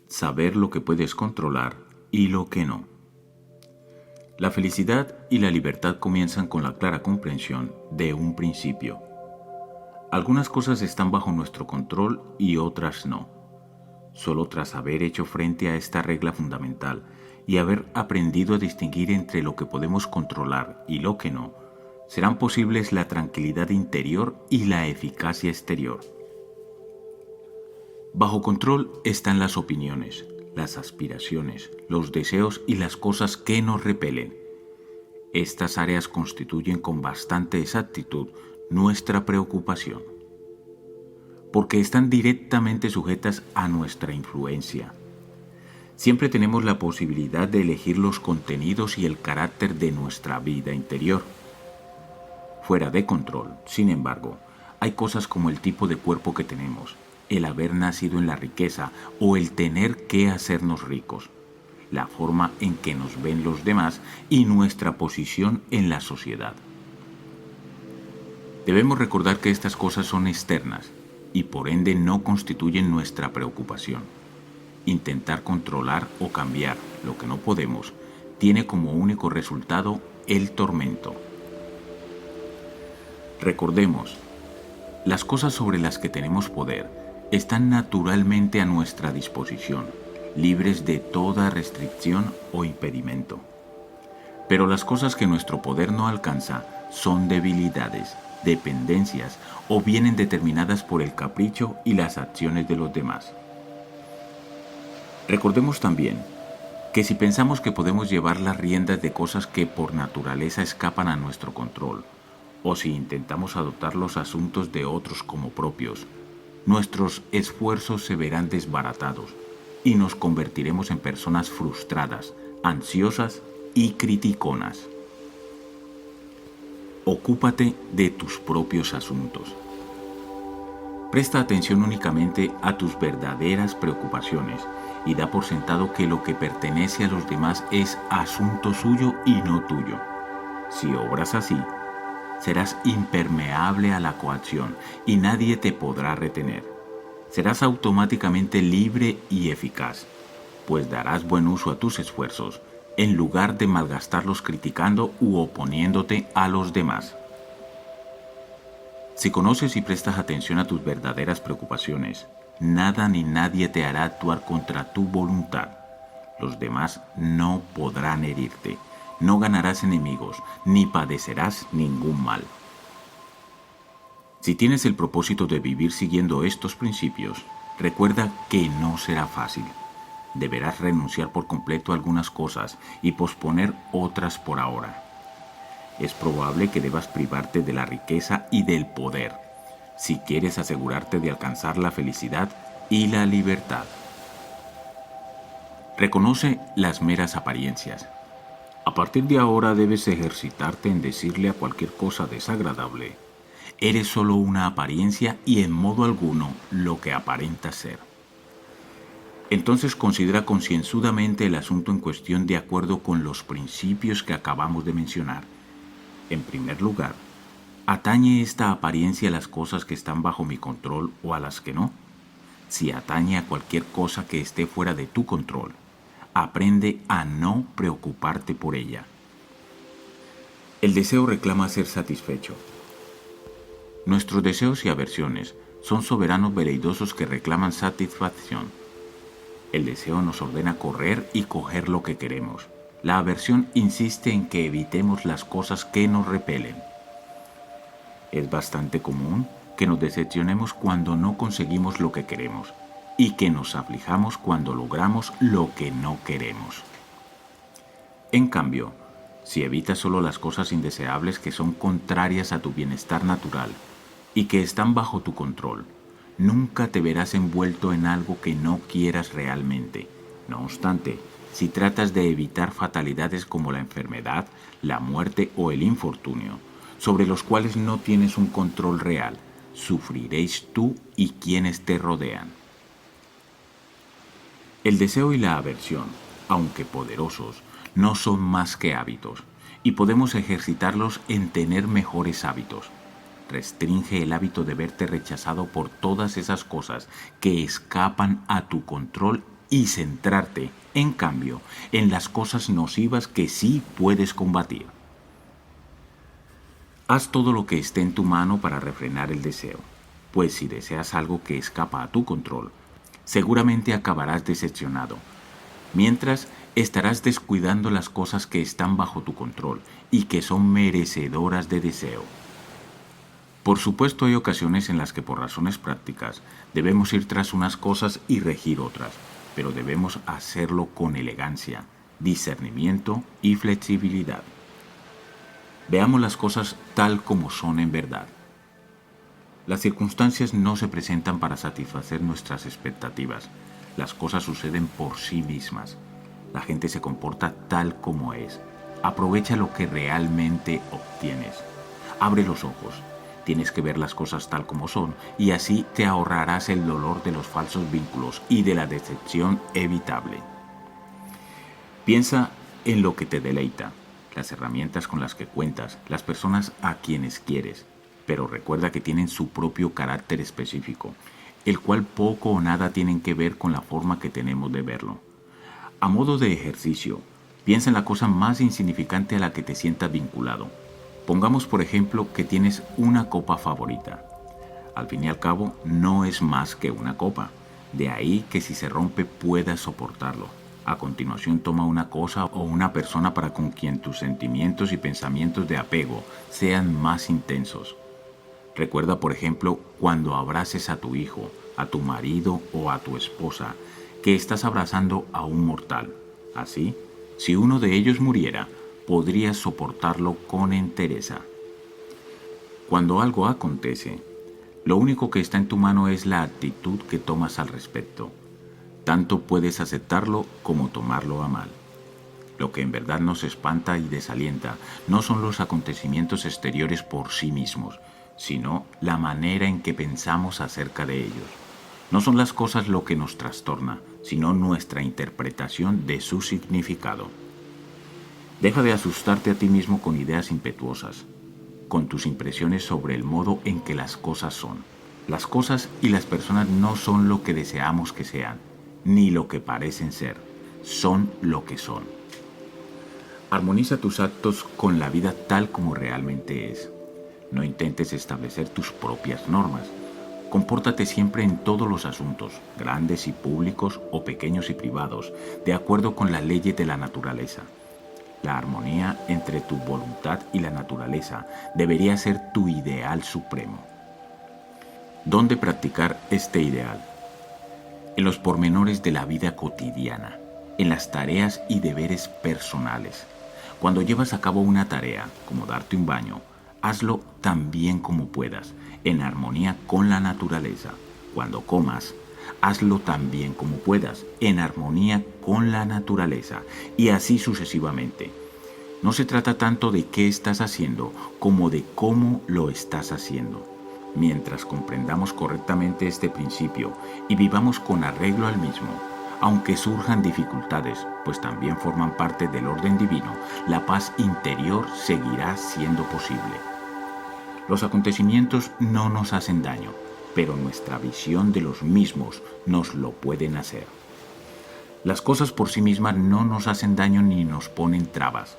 saber lo que puedes controlar y lo que no. La felicidad y la libertad comienzan con la clara comprensión de un principio. Algunas cosas están bajo nuestro control y otras no. Solo tras haber hecho frente a esta regla fundamental y haber aprendido a distinguir entre lo que podemos controlar y lo que no, serán posibles la tranquilidad interior y la eficacia exterior. Bajo control están las opiniones, las aspiraciones, los deseos y las cosas que nos repelen. Estas áreas constituyen con bastante exactitud nuestra preocupación, porque están directamente sujetas a nuestra influencia. Siempre tenemos la posibilidad de elegir los contenidos y el carácter de nuestra vida interior. Fuera de control, sin embargo, hay cosas como el tipo de cuerpo que tenemos, el haber nacido en la riqueza o el tener que hacernos ricos, la forma en que nos ven los demás y nuestra posición en la sociedad. Debemos recordar que estas cosas son externas y por ende no constituyen nuestra preocupación. Intentar controlar o cambiar lo que no podemos tiene como único resultado el tormento. Recordemos, las cosas sobre las que tenemos poder están naturalmente a nuestra disposición, libres de toda restricción o impedimento. Pero las cosas que nuestro poder no alcanza son debilidades, dependencias o vienen determinadas por el capricho y las acciones de los demás. Recordemos también que si pensamos que podemos llevar las riendas de cosas que por naturaleza escapan a nuestro control, o si intentamos adoptar los asuntos de otros como propios, nuestros esfuerzos se verán desbaratados y nos convertiremos en personas frustradas, ansiosas y criticonas. Ocúpate de tus propios asuntos. Presta atención únicamente a tus verdaderas preocupaciones y da por sentado que lo que pertenece a los demás es asunto suyo y no tuyo. Si obras así, serás impermeable a la coacción y nadie te podrá retener. Serás automáticamente libre y eficaz, pues darás buen uso a tus esfuerzos en lugar de malgastarlos criticando u oponiéndote a los demás. Si conoces y prestas atención a tus verdaderas preocupaciones, nada ni nadie te hará actuar contra tu voluntad. Los demás no podrán herirte. No ganarás enemigos, ni padecerás ningún mal. Si tienes el propósito de vivir siguiendo estos principios, recuerda que no será fácil. Deberás renunciar por completo a algunas cosas y posponer otras por ahora. Es probable que debas privarte de la riqueza y del poder, si quieres asegurarte de alcanzar la felicidad y la libertad. Reconoce las meras apariencias. A partir de ahora debes ejercitarte en decirle a cualquier cosa desagradable: eres solo una apariencia y en modo alguno lo que aparentas ser. Entonces considera concienzudamente el asunto en cuestión de acuerdo con los principios que acabamos de mencionar. En primer lugar, ¿atañe esta apariencia a las cosas que están bajo mi control o a las que no? Si atañe a cualquier cosa que esté fuera de tu control, aprende a no preocuparte por ella. El deseo reclama ser satisfecho. Nuestros deseos y aversiones son soberanos veleidosos que reclaman satisfacción. El deseo nos ordena correr y coger lo que queremos. La aversión insiste en que evitemos las cosas que nos repelen. Es bastante común que nos decepcionemos cuando no conseguimos lo que queremos y que nos aflijamos cuando logramos lo que no queremos. En cambio, si evitas solo las cosas indeseables que son contrarias a tu bienestar natural y que están bajo tu control, nunca te verás envuelto en algo que no quieras realmente. No obstante, si tratas de evitar fatalidades como la enfermedad, la muerte o el infortunio, sobre los cuales no tienes un control real, sufriréis tú y quienes te rodean. El deseo y la aversión, aunque poderosos, no son más que hábitos, y podemos ejercitarlos en tener mejores hábitos. Restringe el hábito de verte rechazado por todas esas cosas que escapan a tu control y centrarte, en cambio, en las cosas nocivas que sí puedes combatir. Haz todo lo que esté en tu mano para refrenar el deseo, pues si deseas algo que escapa a tu control, seguramente acabarás decepcionado. Mientras, estarás descuidando las cosas que están bajo tu control y que son merecedoras de deseo. Por supuesto, hay ocasiones en las que por razones prácticas debemos ir tras unas cosas y regir otras, pero debemos hacerlo con elegancia, discernimiento y flexibilidad. Veamos las cosas tal como son en verdad. Las circunstancias no se presentan para satisfacer nuestras expectativas. Las cosas suceden por sí mismas. La gente se comporta tal como es. Aprovecha lo que realmente obtienes. Abre los ojos. Tienes que ver las cosas tal como son y así te ahorrarás el dolor de los falsos vínculos y de la decepción evitable. Piensa en lo que te deleita, las herramientas con las que cuentas, las personas a quienes quieres, pero recuerda que tienen su propio carácter específico, el cual poco o nada tienen que ver con la forma que tenemos de verlo. A modo de ejercicio, piensa en la cosa más insignificante a la que te sientas vinculado. Pongamos por ejemplo que tienes una copa favorita. Al fin y al cabo, no es más que una copa. De ahí que si se rompe puedas soportarlo. A continuación toma una cosa o una persona para con quien tus sentimientos y pensamientos de apego sean más intensos. Recuerda, por ejemplo, cuando abraces a tu hijo, a tu marido o a tu esposa, que estás abrazando a un mortal. Así, si uno de ellos muriera, podrías soportarlo con entereza. Cuando algo acontece, lo único que está en tu mano es la actitud que tomas al respecto. Tanto puedes aceptarlo como tomarlo a mal. Lo que en verdad nos espanta y desalienta no son los acontecimientos exteriores por sí mismos, sino la manera en que pensamos acerca de ellos. No son las cosas lo que nos trastorna, sino nuestra interpretación de su significado. Deja de asustarte a ti mismo con ideas impetuosas, con tus impresiones sobre el modo en que las cosas son. Las cosas y las personas no son lo que deseamos que sean, ni lo que parecen ser, son lo que son. Armoniza tus actos con la vida tal como realmente es. No intentes establecer tus propias normas. Compórtate siempre en todos los asuntos, grandes y públicos o pequeños y privados, de acuerdo con las leyes de la naturaleza. La armonía entre tu voluntad y la naturaleza debería ser tu ideal supremo. ¿Dónde practicar este ideal? En los pormenores de la vida cotidiana, en las tareas y deberes personales. Cuando llevas a cabo una tarea, como darte un baño, hazlo tan bien como puedas, en armonía con la naturaleza. Cuando comas, hazlo tan bien como puedas, en armonía con la naturaleza, y así sucesivamente. No se trata tanto de qué estás haciendo, como de cómo lo estás haciendo. Mientras comprendamos correctamente este principio y vivamos con arreglo al mismo, aunque surjan dificultades, pues también forman parte del orden divino, la paz interior seguirá siendo posible. Los acontecimientos no nos hacen daño, pero nuestra visión de los mismos nos lo pueden hacer. Las cosas por sí mismas no nos hacen daño ni nos ponen trabas,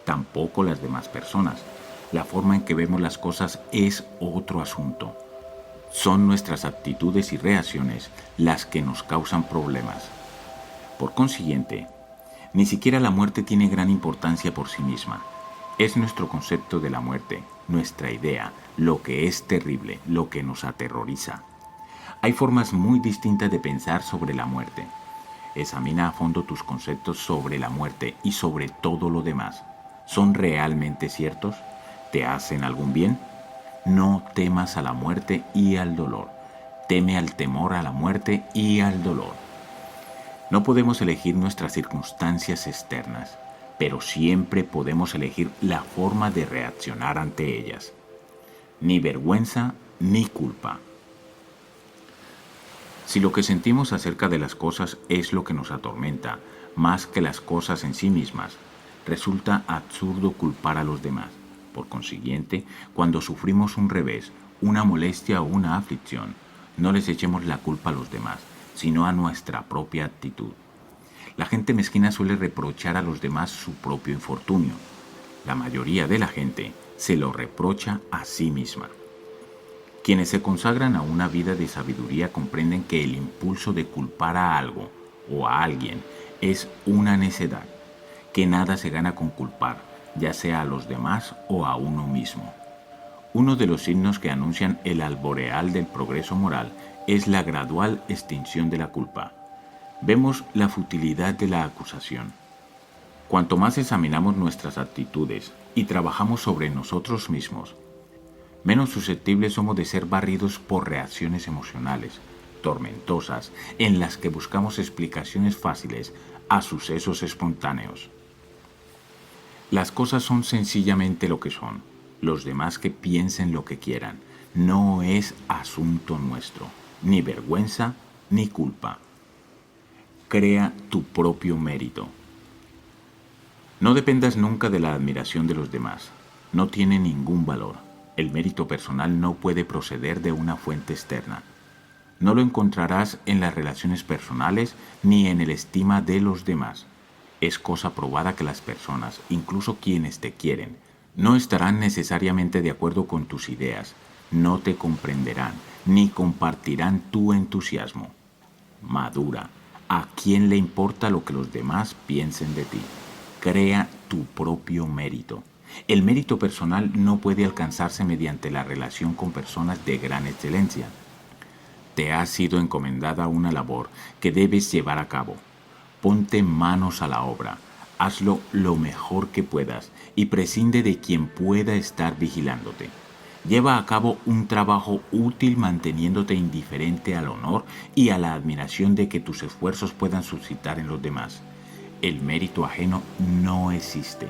tampoco las demás personas. La forma en que vemos las cosas es otro asunto. Son nuestras actitudes y reacciones las que nos causan problemas. Por consiguiente, ni siquiera la muerte tiene gran importancia por sí misma. Es nuestro concepto de la muerte, nuestra idea, lo que es terrible, lo que nos aterroriza. Hay formas muy distintas de pensar sobre la muerte. Examina a fondo tus conceptos sobre la muerte y sobre todo lo demás. ¿Son realmente ciertos? ¿Te hacen algún bien? No temas a la muerte y al dolor. Teme al temor a la muerte y al dolor. No podemos elegir nuestras circunstancias externas, pero siempre podemos elegir la forma de reaccionar ante ellas. Ni vergüenza ni culpa. Si lo que sentimos acerca de las cosas es lo que nos atormenta, más que las cosas en sí mismas, resulta absurdo culpar a los demás. Por consiguiente, cuando sufrimos un revés, una molestia o una aflicción, no les echemos la culpa a los demás, sino a nuestra propia actitud. La gente mezquina suele reprochar a los demás su propio infortunio. La mayoría de la gente se lo reprocha a sí misma. Quienes se consagran a una vida de sabiduría comprenden que el impulso de culpar a algo o a alguien es una necedad, que nada se gana con culpar, ya sea a los demás o a uno mismo. Uno de los signos que anuncian el alboreal del progreso moral es la gradual extinción de la culpa. Vemos la futilidad de la acusación. Cuanto más examinamos nuestras actitudes y trabajamos sobre nosotros mismos, menos susceptibles somos de ser barridos por reacciones emocionales, tormentosas, en las que buscamos explicaciones fáciles a sucesos espontáneos. Las cosas son sencillamente lo que son. Los demás que piensen lo que quieran. No es asunto nuestro, ni vergüenza ni culpa. Crea tu propio mérito. No dependas nunca de la admiración de los demás. No tiene ningún valor. El mérito personal no puede proceder de una fuente externa. No lo encontrarás en las relaciones personales ni en el estima de los demás. Es cosa probada que las personas, incluso quienes te quieren, no estarán necesariamente de acuerdo con tus ideas, no te comprenderán, ni compartirán tu entusiasmo. Madura. ¿A quién le importa lo que los demás piensen de ti? Crea tu propio mérito. El mérito personal no puede alcanzarse mediante la relación con personas de gran excelencia. Te ha sido encomendada una labor que debes llevar a cabo. Ponte manos a la obra, hazlo lo mejor que puedas y prescinde de quien pueda estar vigilándote. Lleva a cabo un trabajo útil manteniéndote indiferente al honor y a la admiración de que tus esfuerzos puedan suscitar en los demás. El mérito ajeno no existe.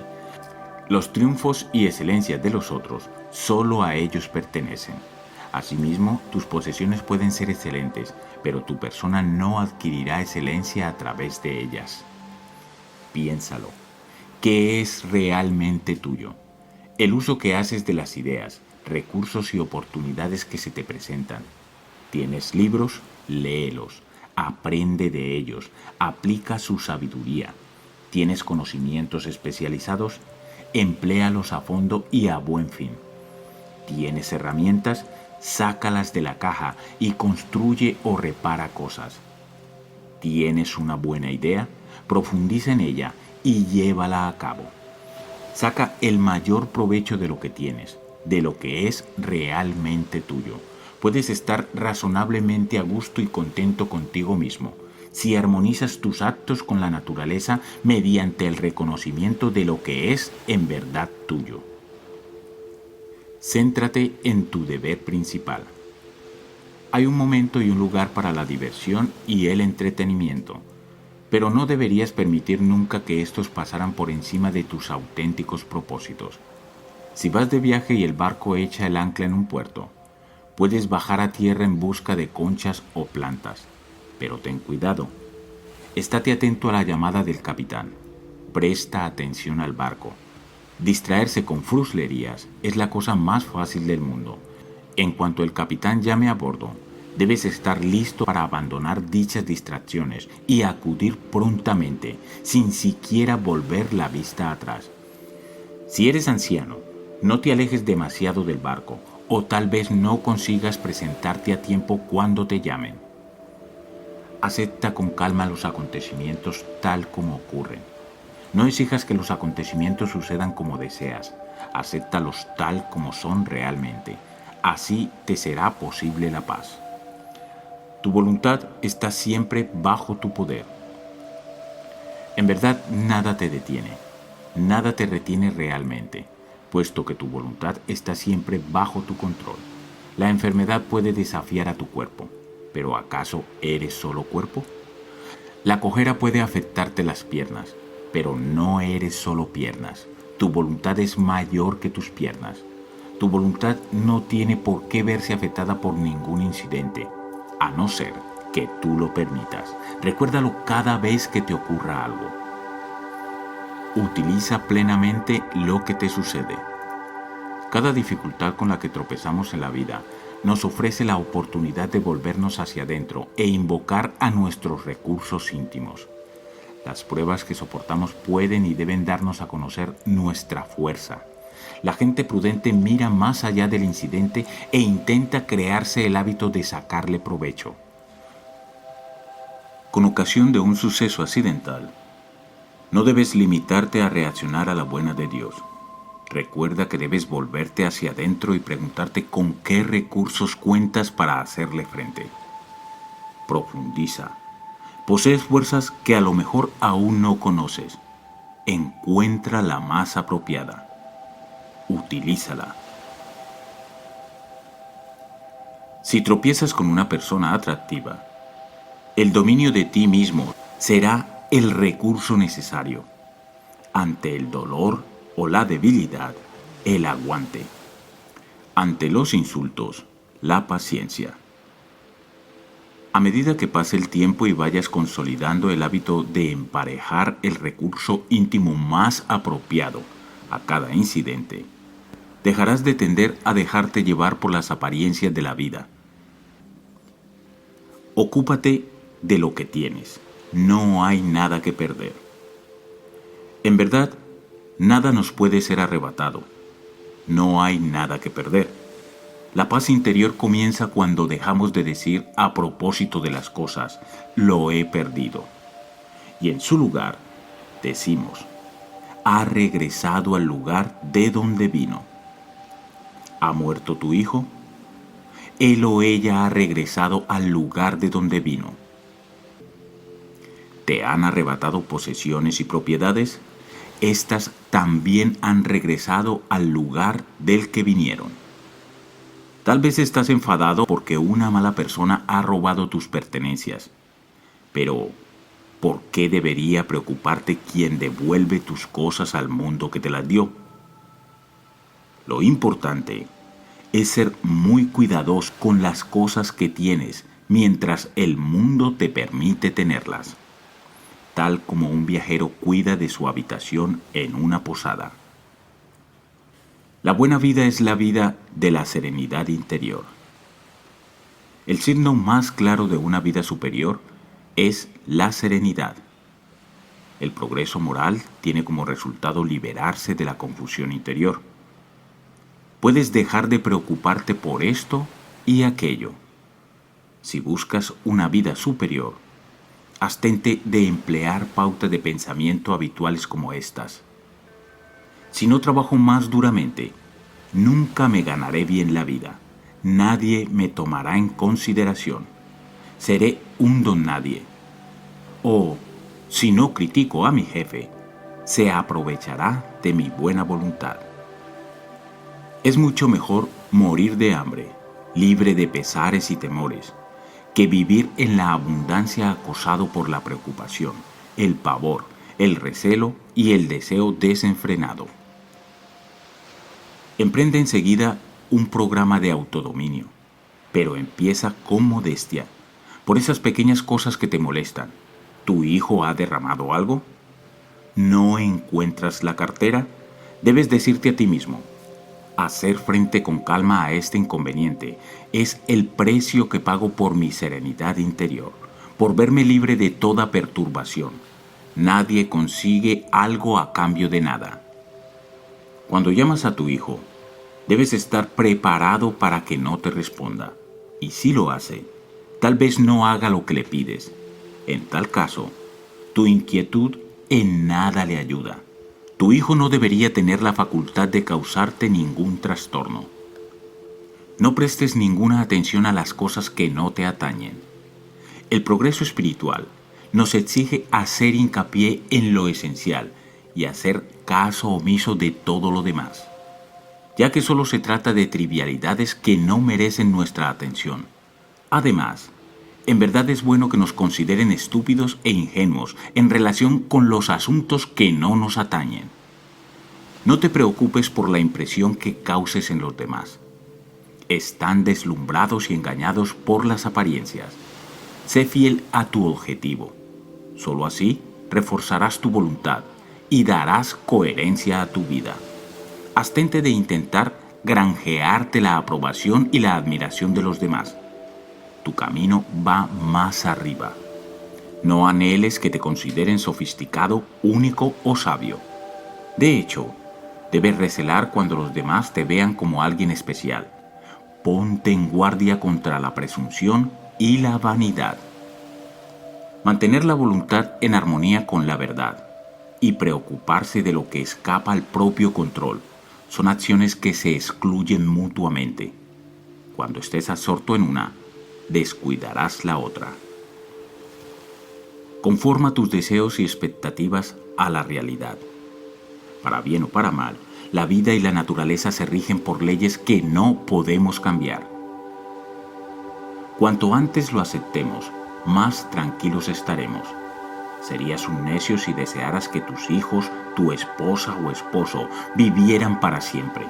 Los triunfos y excelencias de los otros solo a ellos pertenecen. Asimismo, tus posesiones pueden ser excelentes, pero tu persona no adquirirá excelencia a través de ellas. Piénsalo. ¿Qué es realmente tuyo? El uso que haces de las ideas, recursos y oportunidades que se te presentan. ¿Tienes libros? Léelos. Aprende de ellos. Aplica su sabiduría. ¿Tienes conocimientos especializados? Empléalos a fondo y a buen fin. ¿Tienes herramientas? Sácalas de la caja y construye o repara cosas. ¿Tienes una buena idea? Profundiza en ella y llévala a cabo. Saca el mayor provecho de lo que tienes, de lo que es realmente tuyo. Puedes estar razonablemente a gusto y contento contigo mismo si armonizas tus actos con la naturaleza mediante el reconocimiento de lo que es en verdad tuyo. Céntrate en tu deber principal. Hay un momento y un lugar para la diversión y el entretenimiento, pero no deberías permitir nunca que estos pasaran por encima de tus auténticos propósitos. Si vas de viaje y el barco echa el ancla en un puerto, puedes bajar a tierra en busca de conchas o plantas, pero ten cuidado. Estate atento a la llamada del capitán. Presta atención al barco. Distraerse con fruslerías es la cosa más fácil del mundo. En cuanto el capitán llame a bordo, debes estar listo para abandonar dichas distracciones y acudir prontamente, sin siquiera volver la vista atrás. Si eres anciano, no te alejes demasiado del barco, o tal vez no consigas presentarte a tiempo cuando te llamen. Acepta con calma los acontecimientos tal como ocurren. No exijas que los acontecimientos sucedan como deseas. Acéptalos tal como son realmente. Así te será posible la paz. Tu voluntad está siempre bajo tu poder. En verdad, nada te detiene. Nada te retiene realmente, puesto que tu voluntad está siempre bajo tu control. La enfermedad puede desafiar a tu cuerpo, pero ¿acaso eres solo cuerpo? La cojera puede afectarte las piernas, pero no eres solo piernas. Tu voluntad es mayor que tus piernas. Tu voluntad no tiene por qué verse afectada por ningún incidente, a no ser que tú lo permitas. Recuérdalo cada vez que te ocurra algo. Utiliza plenamente lo que te sucede. Cada dificultad con la que tropezamos en la vida nos ofrece la oportunidad de volvernos hacia adentro e invocar a nuestros recursos íntimos. Las pruebas que soportamos pueden y deben darnos a conocer nuestra fuerza. La gente prudente mira más allá del incidente e intenta crearse el hábito de sacarle provecho. Con ocasión de un suceso accidental, no debes limitarte a reaccionar a la buena de Dios. Recuerda que debes volverte hacia adentro y preguntarte con qué recursos cuentas para hacerle frente. Profundiza. Posees fuerzas que a lo mejor aún no conoces. Encuentra la más apropiada. Utilízala. Si tropiezas con una persona atractiva, el dominio de ti mismo será el recurso necesario. Ante el dolor o la debilidad, el aguante. Ante los insultos, la paciencia. A medida que pase el tiempo y vayas consolidando el hábito de emparejar el recurso íntimo más apropiado a cada incidente, dejarás de tender a dejarte llevar por las apariencias de la vida. Ocúpate de lo que tienes. No hay nada que perder. En verdad, nada nos puede ser arrebatado. No hay nada que perder. La paz interior comienza cuando dejamos de decir a propósito de las cosas, lo he perdido. Y en su lugar, decimos, ha regresado al lugar de donde vino. ¿Ha muerto tu hijo? Él o ella ha regresado al lugar de donde vino. ¿Te han arrebatado posesiones y propiedades? Estas también han regresado al lugar del que vinieron. Tal vez estás enfadado porque una mala persona ha robado tus pertenencias. Pero, ¿por qué debería preocuparte quien devuelve tus cosas al mundo que te las dio? Lo importante es ser muy cuidadoso con las cosas que tienes mientras el mundo te permite tenerlas, tal como un viajero cuida de su habitación en una posada. La buena vida es la vida de la serenidad interior. El signo más claro de una vida superior es la serenidad. El progreso moral tiene como resultado liberarse de la confusión interior. Puedes dejar de preocuparte por esto y aquello. Si buscas una vida superior, abstente de emplear pautas de pensamiento habituales como estas. Si no trabajo más duramente, nunca me ganaré bien la vida. Nadie me tomará en consideración. Seré un don nadie. O, si no critico a mi jefe, se aprovechará de mi buena voluntad. Es mucho mejor morir de hambre, libre de pesares y temores, que vivir en la abundancia acosado por la preocupación, el pavor, el recelo y el deseo desenfrenado. Emprende enseguida un programa de autodominio, pero empieza con modestia, por esas pequeñas cosas que te molestan. ¿Tu hijo ha derramado algo? ¿No encuentras la cartera? Debes decirte a ti mismo, hacer frente con calma a este inconveniente es el precio que pago por mi serenidad interior, por verme libre de toda perturbación. Nadie consigue algo a cambio de nada. Cuando llamas a tu hijo, debes estar preparado para que no te responda. Y si lo hace, tal vez no haga lo que le pides. En tal caso, tu inquietud en nada le ayuda. Tu hijo no debería tener la facultad de causarte ningún trastorno. No prestes ninguna atención a las cosas que no te atañen. El progreso espiritual nos exige hacer hincapié en lo esencial y hacer caso omiso de todo lo demás, ya que solo se trata de trivialidades que no merecen nuestra atención. Además, en verdad es bueno que nos consideren estúpidos e ingenuos en relación con los asuntos que no nos atañen. No te preocupes por la impresión que causes en los demás. Están deslumbrados y engañados por las apariencias. Sé fiel a tu objetivo. Solo así reforzarás tu voluntad y darás coherencia a tu vida. Abstente de intentar granjearte la aprobación y la admiración de los demás. Tu camino va más arriba. No anheles que te consideren sofisticado, único o sabio. De hecho, debes recelar cuando los demás te vean como alguien especial. Ponte en guardia contra la presunción y la vanidad. Mantener la voluntad en armonía con la verdad y preocuparse de lo que escapa al propio control son acciones que se excluyen mutuamente. Cuando estés absorto en una, descuidarás la otra. Conforma tus deseos y expectativas a la realidad. Para bien o para mal, la vida y la naturaleza se rigen por leyes que no podemos cambiar. Cuanto antes lo aceptemos, más tranquilos estaremos. Serías un necio si desearas que tus hijos, tu esposa o esposo vivieran para siempre.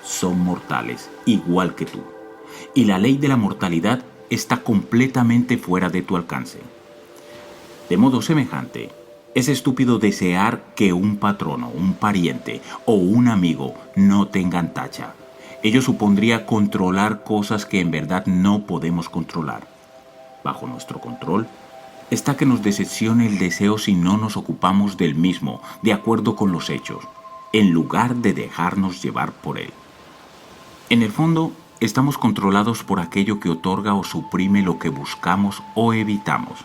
Son mortales, igual que tú. Y la ley de la mortalidad está completamente fuera de tu alcance. De modo semejante, es estúpido desear que un patrono, un pariente o un amigo no tengan tacha. Ello supondría controlar cosas que en verdad no podemos controlar. Bajo nuestro control está que nos decepcione el deseo si no nos ocupamos del mismo, de acuerdo con los hechos, en lugar de dejarnos llevar por él. En el fondo, estamos controlados por aquello que otorga o suprime lo que buscamos o evitamos.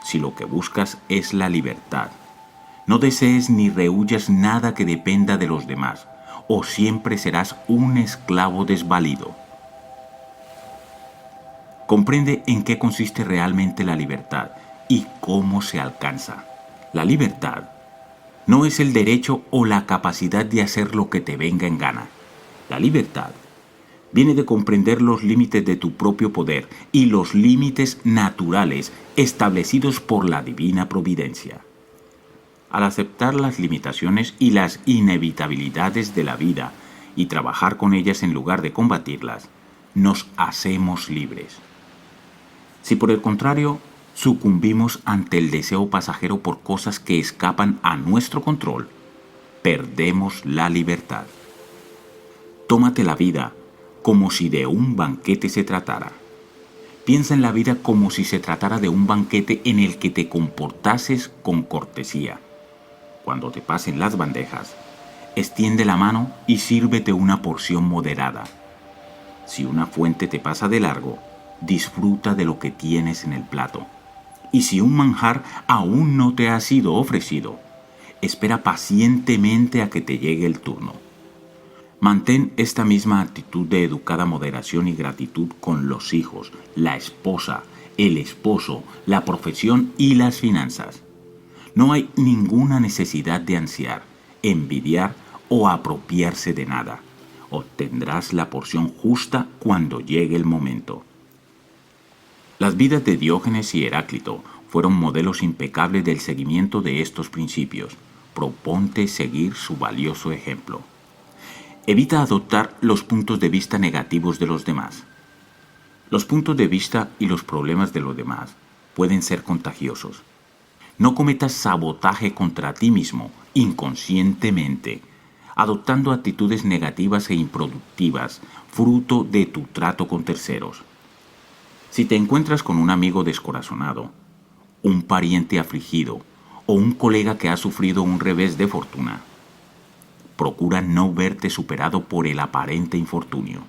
Si lo que buscas es la libertad, no desees ni rehuyas nada que dependa de los demás, o siempre serás un esclavo desvalido. Comprende en qué consiste realmente la libertad y cómo se alcanza. La libertad no es el derecho o la capacidad de hacer lo que te venga en gana. La libertad viene de comprender los límites de tu propio poder y los límites naturales establecidos por la divina providencia. Al aceptar las limitaciones y las inevitabilidades de la vida y trabajar con ellas en lugar de combatirlas, nos hacemos libres. Si por el contrario sucumbimos ante el deseo pasajero por cosas que escapan a nuestro control, perdemos la libertad. Tómate la vida como si de un banquete se tratara. Piensa en la vida como si se tratara de un banquete en el que te comportases con cortesía. Cuando te pasen las bandejas, extiende la mano y sírvete una porción moderada. Si una fuente te pasa de largo, disfruta de lo que tienes en el plato. Y si un manjar aún no te ha sido ofrecido, espera pacientemente a que te llegue el turno. Mantén esta misma actitud de educada moderación y gratitud con los hijos, la esposa, el esposo, la profesión y las finanzas. No hay ninguna necesidad de ansiar, envidiar o apropiarse de nada. Obtendrás la porción justa cuando llegue el momento. Las vidas de Diógenes y Heráclito fueron modelos impecables del seguimiento de estos principios. Proponte seguir su valioso ejemplo. Evita adoptar los puntos de vista negativos de los demás. Los puntos de vista y los problemas de los demás pueden ser contagiosos. No cometas sabotaje contra ti mismo inconscientemente, adoptando actitudes negativas e improductivas, fruto de tu trato con terceros. Si te encuentras con un amigo descorazonado, un pariente afligido o un colega que ha sufrido un revés de fortuna, procura no verte superado por el aparente infortunio.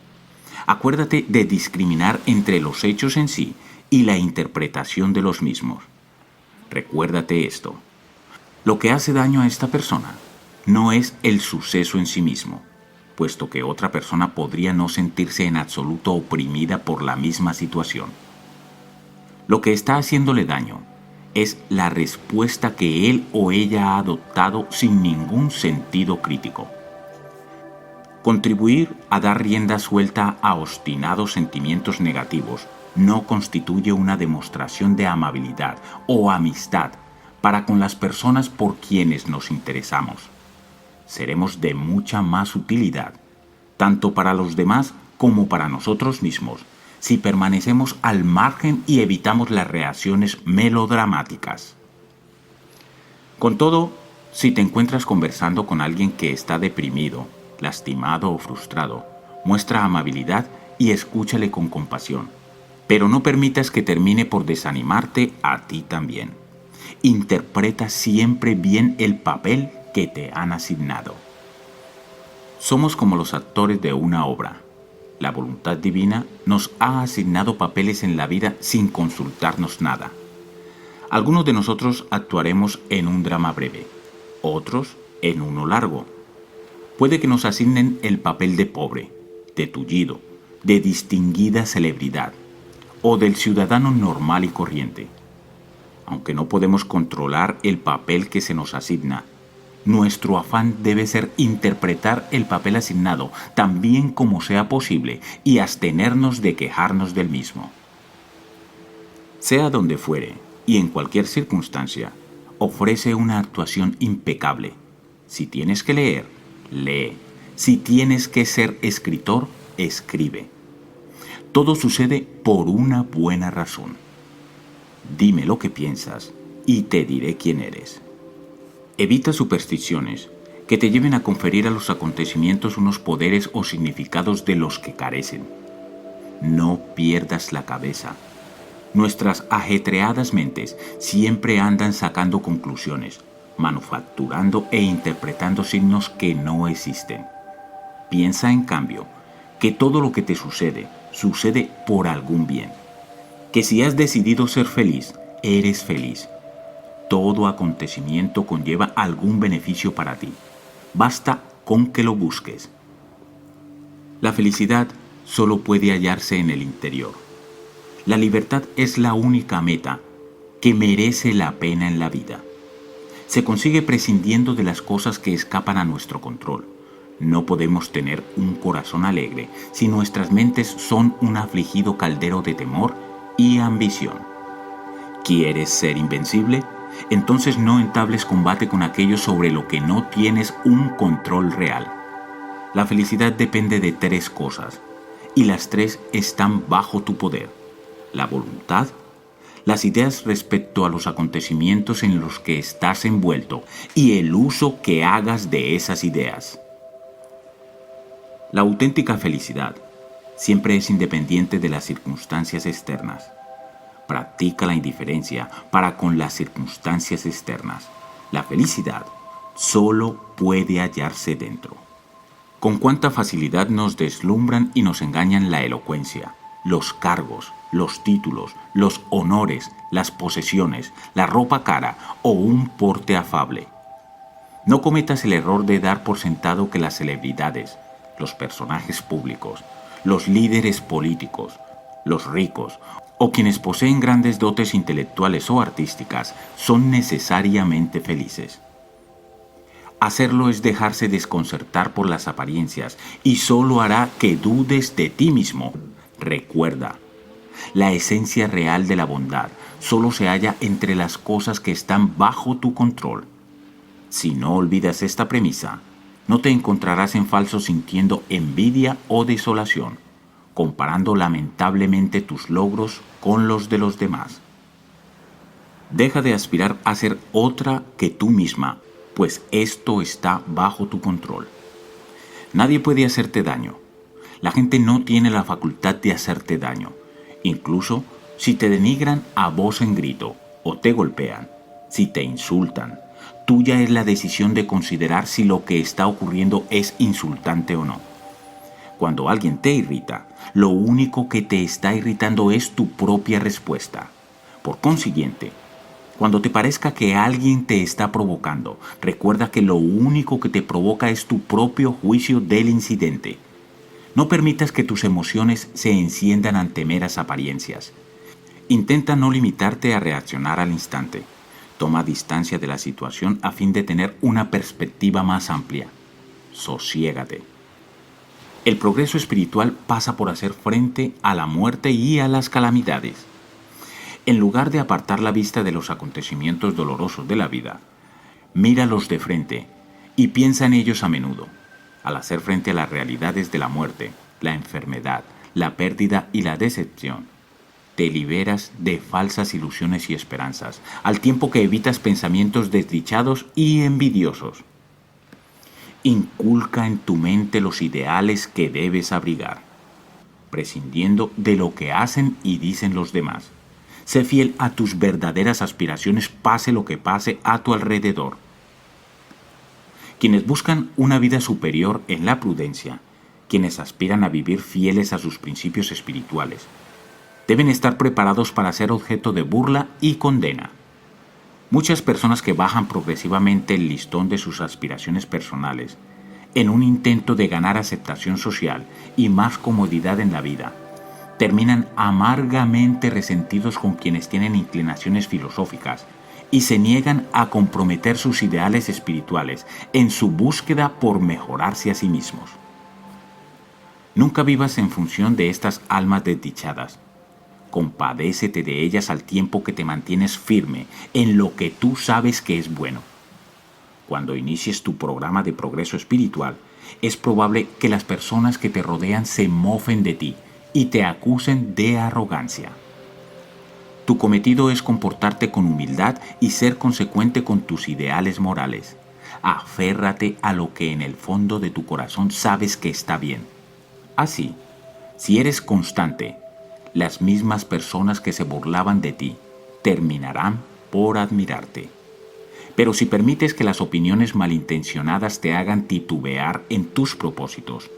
Acuérdate de discriminar entre los hechos en sí y la interpretación de los mismos. Recuérdate esto. Lo que hace daño a esta persona no es el suceso en sí mismo, puesto que otra persona podría no sentirse en absoluto oprimida por la misma situación. Lo que está haciéndole daño es la respuesta que él o ella ha adoptado sin ningún sentido crítico. Contribuir a dar rienda suelta a obstinados sentimientos negativos no constituye una demostración de amabilidad o amistad para con las personas por quienes nos interesamos. Seremos de mucha más utilidad, tanto para los demás como para nosotros mismos, si permanecemos al margen y evitamos las reacciones melodramáticas. Con todo, si te encuentras conversando con alguien que está deprimido, lastimado o frustrado, Muestra amabilidad y escúchale con compasión, pero no permitas que termine por desanimarte a ti también. Interpreta siempre bien el papel que te han asignado. Somos como los actores de una obra. La voluntad divina nos ha asignado papeles en la vida sin consultarnos nada. Algunos de nosotros actuaremos en un drama breve, otros en uno largo. Puede que nos asignen el papel de pobre, de tullido, de distinguida celebridad o del ciudadano normal y corriente. Aunque no podemos controlar el papel que se nos asigna, nuestro afán debe ser interpretar el papel asignado tan bien como sea posible y abstenernos de quejarnos del mismo. Sea donde fuere y en cualquier circunstancia, ofrece una actuación impecable. Si tienes que leer, lee. Si tienes que ser escritor, escribe. Todo sucede por una buena razón. Dime lo que piensas y te diré quién eres. Evita supersticiones que te lleven a conferir a los acontecimientos unos poderes o significados de los que carecen. No pierdas la cabeza. Nuestras ajetreadas mentes siempre andan sacando conclusiones, manufacturando e interpretando signos que no existen. Piensa, en cambio, que todo lo que te sucede por algún bien. Que si has decidido ser feliz, eres feliz. Todo acontecimiento conlleva algún beneficio para ti. Basta con que lo busques. La felicidad solo puede hallarse en el interior. La libertad es la única meta que merece la pena en la vida. Se consigue prescindiendo de las cosas que escapan a nuestro control. No podemos tener un corazón alegre si nuestras mentes son un afligido caldero de temor y ambición. ¿Quieres ser invencible? Entonces no entables combate con aquello sobre lo que no tienes un control real. La felicidad depende de 3 cosas, y las 3 están bajo tu poder: la voluntad, las ideas respecto a los acontecimientos en los que estás envuelto y el uso que hagas de esas ideas. La auténtica felicidad siempre es independiente de las circunstancias externas. Practica la indiferencia para con las circunstancias externas. La felicidad solo puede hallarse dentro. Con cuánta facilidad nos deslumbran y nos engañan la elocuencia, los cargos, los títulos, los honores, las posesiones, la ropa cara o un porte afable. No cometas el error de dar por sentado que las celebridades, los personajes públicos, los líderes políticos, los ricos o quienes poseen grandes dotes intelectuales o artísticas son necesariamente felices. Hacerlo es dejarse desconcertar por las apariencias y solo hará que dudes de ti mismo. Recuerda, la esencia real de la bondad solo se halla entre las cosas que están bajo tu control. Si no olvidas esta premisa, no te encontrarás en falso sintiendo envidia o desolación, comparando lamentablemente tus logros con los de los demás. Deja de aspirar a ser otra que tú misma, pues esto está bajo tu control. Nadie puede hacerte daño. La gente no tiene la facultad de hacerte daño, incluso si te denigran a voz en grito o te golpean, si te insultan. Tuya es la decisión de considerar si lo que está ocurriendo es insultante o no. Cuando alguien te irrita, lo único que te está irritando es tu propia respuesta. Por consiguiente, cuando te parezca que alguien te está provocando, recuerda que lo único que te provoca es tu propio juicio del incidente. No permitas que tus emociones se enciendan ante meras apariencias. Intenta no limitarte a reaccionar al instante. Toma distancia de la situación a fin de tener una perspectiva más amplia. Sosiégate. El progreso espiritual pasa por hacer frente a la muerte y a las calamidades. En lugar de apartar la vista de los acontecimientos dolorosos de la vida, míralos de frente y piensa en ellos a menudo. Al hacer frente a las realidades de la muerte, la enfermedad, la pérdida y la decepción, te liberas de falsas ilusiones y esperanzas, al tiempo que evitas pensamientos desdichados y envidiosos. Inculca en tu mente los ideales que debes abrigar, prescindiendo de lo que hacen y dicen los demás. Sé fiel a tus verdaderas aspiraciones, pase lo que pase a tu alrededor. Quienes buscan una vida superior en la prudencia, quienes aspiran a vivir fieles a sus principios espirituales, deben estar preparados para ser objeto de burla y condena. Muchas personas que bajan progresivamente el listón de sus aspiraciones personales, en un intento de ganar aceptación social y más comodidad en la vida, terminan amargamente resentidos con quienes tienen inclinaciones filosóficas y se niegan a comprometer sus ideales espirituales en su búsqueda por mejorarse a sí mismos. Nunca vivas en función de estas almas desdichadas. Compadécete de ellas al tiempo que te mantienes firme en lo que tú sabes que es bueno. Cuando inicies tu programa de progreso espiritual, es probable que las personas que te rodean se mofen de ti y te acusen de arrogancia. Tu cometido es comportarte con humildad y ser consecuente con tus ideales morales. Aférrate a lo que en el fondo de tu corazón sabes que está bien. Así, si eres constante, las mismas personas que se burlaban de ti terminarán por admirarte. Pero si permites que las opiniones malintencionadas te hagan titubear en tus propósitos,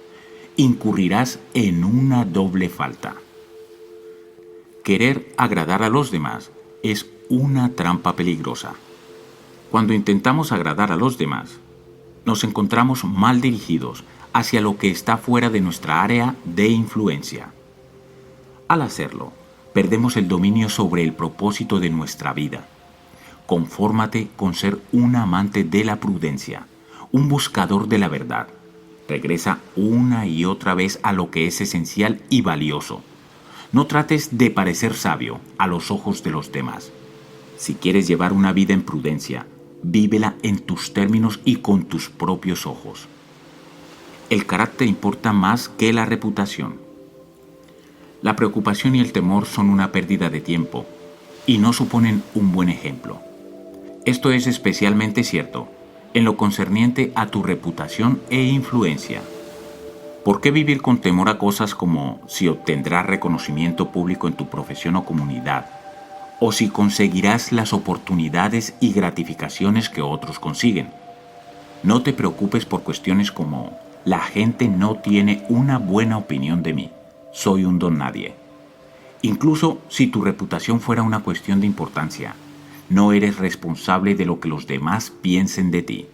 incurrirás en una doble falta. Querer agradar a los demás es una trampa peligrosa. Cuando intentamos agradar a los demás, nos encontramos mal dirigidos hacia lo que está fuera de nuestra área de influencia. Al hacerlo, perdemos el dominio sobre el propósito de nuestra vida. Confórmate con ser un amante de la prudencia, un buscador de la verdad. Regresa una y otra vez a lo que es esencial y valioso. No trates de parecer sabio a los ojos de los demás. Si quieres llevar una vida en prudencia, vívela en tus términos y con tus propios ojos. El carácter importa más que la reputación. La preocupación y el temor son una pérdida de tiempo y no suponen un buen ejemplo. Esto es especialmente cierto en lo concerniente a tu reputación e influencia. ¿Por qué vivir con temor a cosas como si obtendrás reconocimiento público en tu profesión o comunidad, o si conseguirás las oportunidades y gratificaciones que otros consiguen? No te preocupes por cuestiones como la gente no tiene una buena opinión de mí, soy un don nadie. Incluso si tu reputación fuera una cuestión de importancia, no eres responsable de lo que los demás piensen de ti.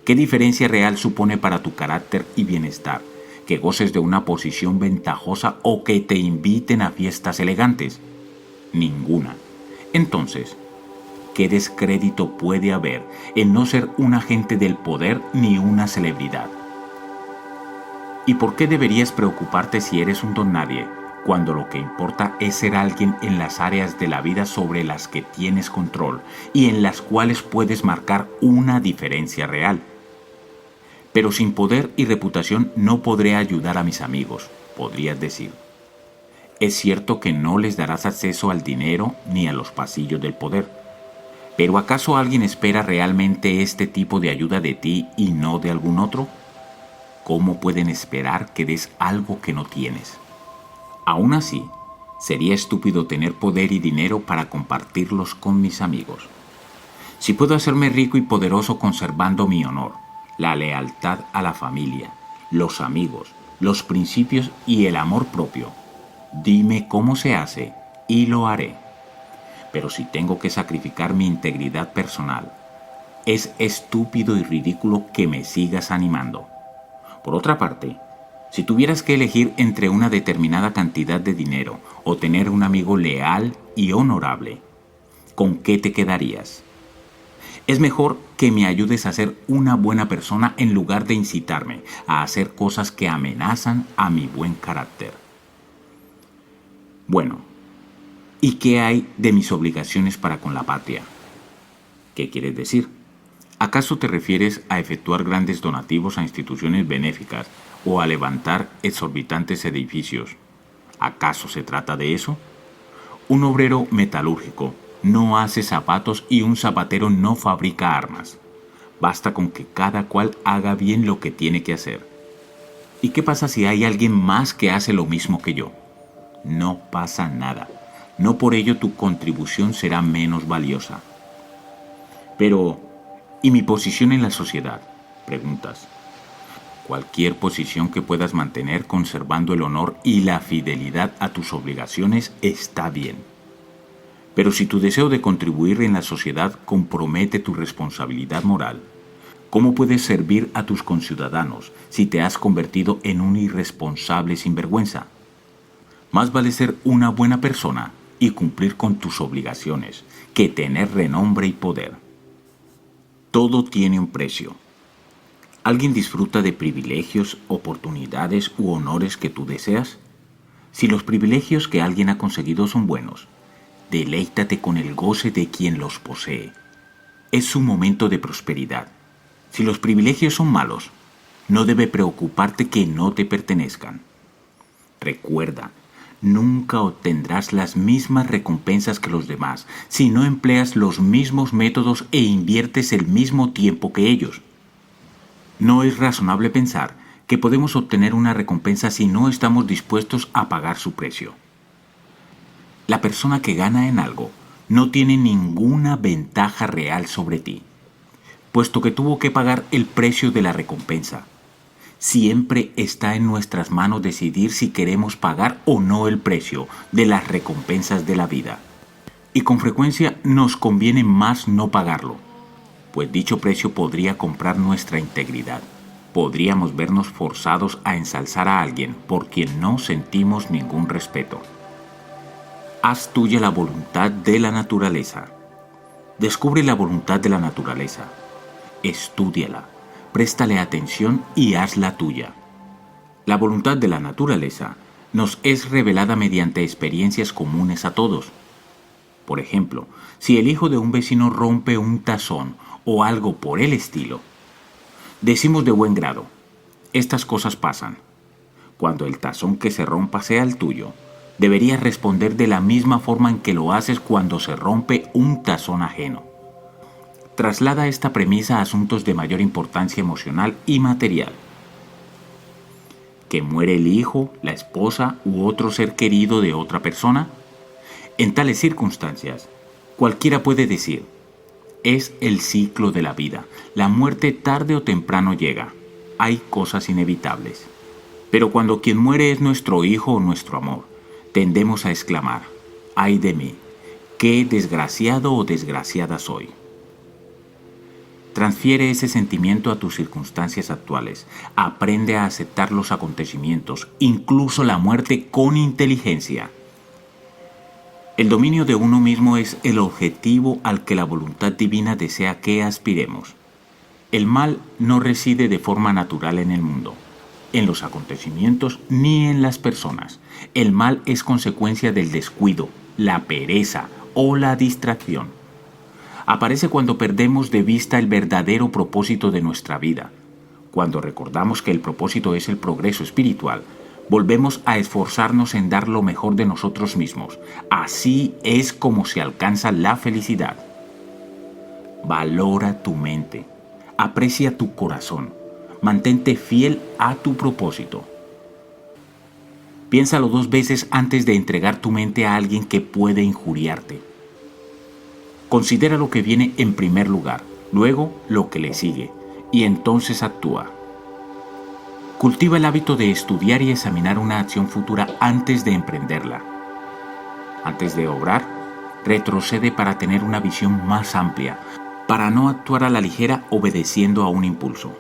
¿Qué diferencia real supone para tu carácter y bienestar que goces de una posición ventajosa o que te inviten a fiestas elegantes? Ninguna. Entonces, ¿qué descrédito puede haber en no ser un agente del poder ni una celebridad? ¿Y por qué deberías preocuparte si eres un don nadie, cuando lo que importa es ser alguien en las áreas de la vida sobre las que tienes control y en las cuales puedes marcar una diferencia real? Pero sin poder y reputación no podré ayudar a mis amigos, podrías decir. Es cierto que no les darás acceso al dinero ni a los pasillos del poder. ¿Pero acaso alguien espera realmente este tipo de ayuda de ti y no de algún otro? ¿Cómo pueden esperar que des algo que no tienes? Aún así, sería estúpido tener poder y dinero para compartirlos con mis amigos. Si puedo hacerme rico y poderoso conservando mi honor, la lealtad a la familia, los amigos, los principios y el amor propio, dime cómo se hace y lo haré. Pero si tengo que sacrificar mi integridad personal, es estúpido y ridículo que me sigas animando. Por otra parte, si tuvieras que elegir entre una determinada cantidad de dinero o tener un amigo leal y honorable, ¿con qué te quedarías? Es mejor que me ayudes a ser una buena persona en lugar de incitarme a hacer cosas que amenazan a mi buen carácter. Bueno, ¿y qué hay de mis obligaciones para con la patria? ¿Qué quieres decir? ¿Acaso te refieres a efectuar grandes donativos a instituciones benéficas o a levantar exorbitantes edificios? ¿Acaso se trata de eso? Un obrero metalúrgico no hace zapatos y un zapatero no fabrica armas. Basta con que cada cual haga bien lo que tiene que hacer. ¿Y qué pasa si hay alguien más que hace lo mismo que yo? No pasa nada. No por ello tu contribución será menos valiosa. Pero, ¿y mi posición en la sociedad? Preguntas. Cualquier posición que puedas mantener conservando el honor y la fidelidad a tus obligaciones está bien. Pero si tu deseo de contribuir en la sociedad compromete tu responsabilidad moral, ¿cómo puedes servir a tus conciudadanos si te has convertido en un irresponsable sinvergüenza? Más vale ser una buena persona y cumplir con tus obligaciones que tener renombre y poder. Todo tiene un precio. ¿Alguien disfruta de privilegios, oportunidades u honores que tú deseas? Si los privilegios que alguien ha conseguido son buenos, deleítate con el goce de quien los posee. Es su momento de prosperidad. Si los privilegios son malos, no debe preocuparte que no te pertenezcan. Recuerda, nunca obtendrás las mismas recompensas que los demás si no empleas los mismos métodos e inviertes el mismo tiempo que ellos. No es razonable pensar que podemos obtener una recompensa si no estamos dispuestos a pagar su precio. La persona que gana en algo no tiene ninguna ventaja real sobre ti, puesto que tuvo que pagar el precio de la recompensa. Siempre está en nuestras manos decidir si queremos pagar o no el precio de las recompensas de la vida. Y con frecuencia nos conviene más no pagarlo, pues dicho precio podría comprar nuestra integridad. Podríamos vernos forzados a ensalzar a alguien por quien no sentimos ningún respeto. Haz tuya la voluntad de la naturaleza. Descubre la voluntad de la naturaleza. Estúdiala, préstale atención y hazla tuya. La voluntad de la naturaleza nos es revelada mediante experiencias comunes a todos. Por ejemplo, si el hijo de un vecino rompe un tazón o algo por el estilo, decimos de buen grado, estas cosas pasan. Cuando el tazón que se rompa sea el tuyo, deberías responder de la misma forma en que lo haces cuando se rompe un tazón ajeno. Traslada esta premisa a asuntos de mayor importancia emocional y material. ¿Que muere el hijo, la esposa u otro ser querido de otra persona? En tales circunstancias, cualquiera puede decir, es el ciclo de la vida. La muerte tarde o temprano llega. Hay cosas inevitables. Pero cuando quien muere es nuestro hijo o nuestro amor, tendemos a exclamar, ¡ay de mí! ¡Qué desgraciado o desgraciada soy! Transfiere ese sentimiento a tus circunstancias actuales. Aprende a aceptar los acontecimientos, incluso la muerte, con inteligencia. El dominio de uno mismo es el objetivo al que la voluntad divina desea que aspiremos. El mal no reside de forma natural en el mundo, en los acontecimientos ni en las personas. El mal es consecuencia del descuido, la pereza o la distracción. Aparece cuando perdemos de vista el verdadero propósito de nuestra vida. Cuando recordamos que el propósito es el progreso espiritual, volvemos a esforzarnos en dar lo mejor de nosotros mismos. Así es como se alcanza la felicidad. Valora tu mente, aprecia tu corazón, mantente fiel a tu propósito. Piénsalo 2 veces antes de entregar tu mente a alguien que puede injuriarte. Considera lo que viene en primer lugar, luego lo que le sigue, y entonces actúa. Cultiva el hábito de estudiar y examinar una acción futura antes de emprenderla. Antes de obrar, retrocede para tener una visión más amplia, para no actuar a la ligera obedeciendo a un impulso.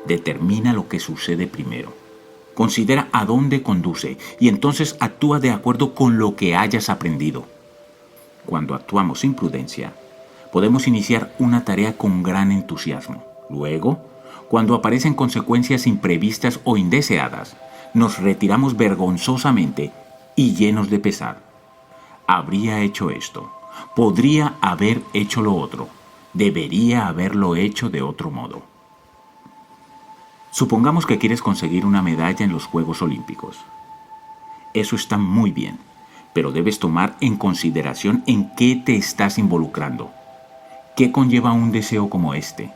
Determina lo que sucede primero. Considera a dónde conduce y entonces actúa de acuerdo con lo que hayas aprendido. Cuando actuamos sin prudencia, podemos iniciar una tarea con gran entusiasmo. Luego, cuando aparecen consecuencias imprevistas o indeseadas, nos retiramos vergonzosamente y llenos de pesar. Habría hecho esto, podría haber hecho lo otro, debería haberlo hecho de otro modo. Supongamos que quieres conseguir una medalla en los Juegos Olímpicos. Eso está muy bien, pero debes tomar en consideración en qué te estás involucrando. ¿Qué conlleva un deseo como este?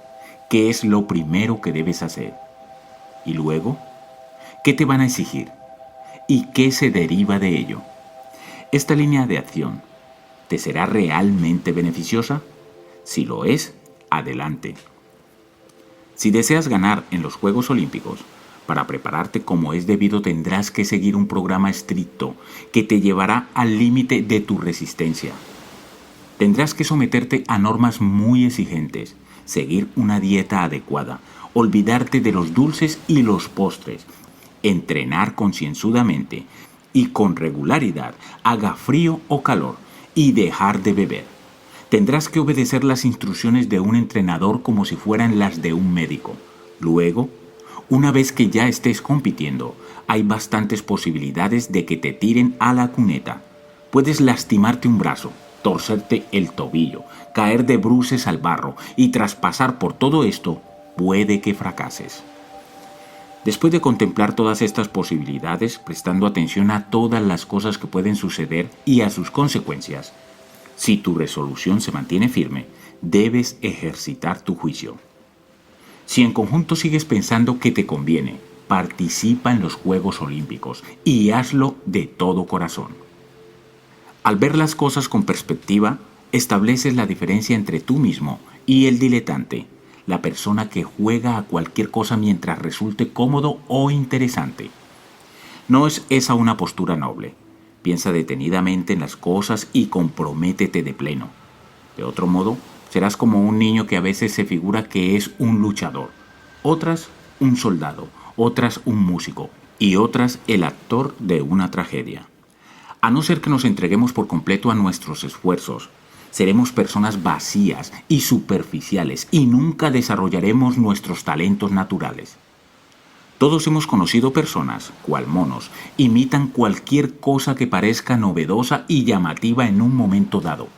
qué es lo primero que debes hacer. Y luego, ¿qué te van a exigir? ¿Y qué se deriva de ello? Esta línea de acción, ¿te será realmente beneficiosa? Si lo es, adelante. Si deseas ganar en los Juegos Olímpicos, para prepararte como es debido tendrás que seguir un programa estricto que te llevará al límite de tu resistencia. Tendrás que someterte a normas muy exigentes, seguir una dieta adecuada, olvidarte de los dulces y los postres, entrenar concienzudamente y con regularidad, haga frío o calor, y dejar de beber. Tendrás que obedecer las instrucciones de un entrenador como si fueran las de un médico. Luego, una vez que ya estés compitiendo, hay bastantes posibilidades de que te tiren a la cuneta. Puedes lastimarte un brazo, torcerte el tobillo, caer de bruces al barro y tras pasar por todo esto, puede que fracases. Después de contemplar todas estas posibilidades, prestando atención a todas las cosas que pueden suceder y a sus consecuencias, si tu resolución se mantiene firme, debes ejercitar tu juicio. Si en conjunto sigues pensando que te conviene, participa en los Juegos Olímpicos y hazlo de todo corazón. Al ver las cosas con perspectiva, estableces la diferencia entre tú mismo y el diletante, la persona que juega a cualquier cosa mientras resulte cómodo o interesante. No es esa una postura noble. Piensa detenidamente en las cosas y comprométete de pleno. De otro modo, serás como un niño que a veces se figura que es un luchador, otras un soldado, otras un músico y otras el actor de una tragedia. A no ser que nos entreguemos por completo a nuestros esfuerzos, seremos personas vacías y superficiales y nunca desarrollaremos nuestros talentos naturales. Todos hemos conocido personas, cual monos, imitan cualquier cosa que parezca novedosa y llamativa en un momento dado.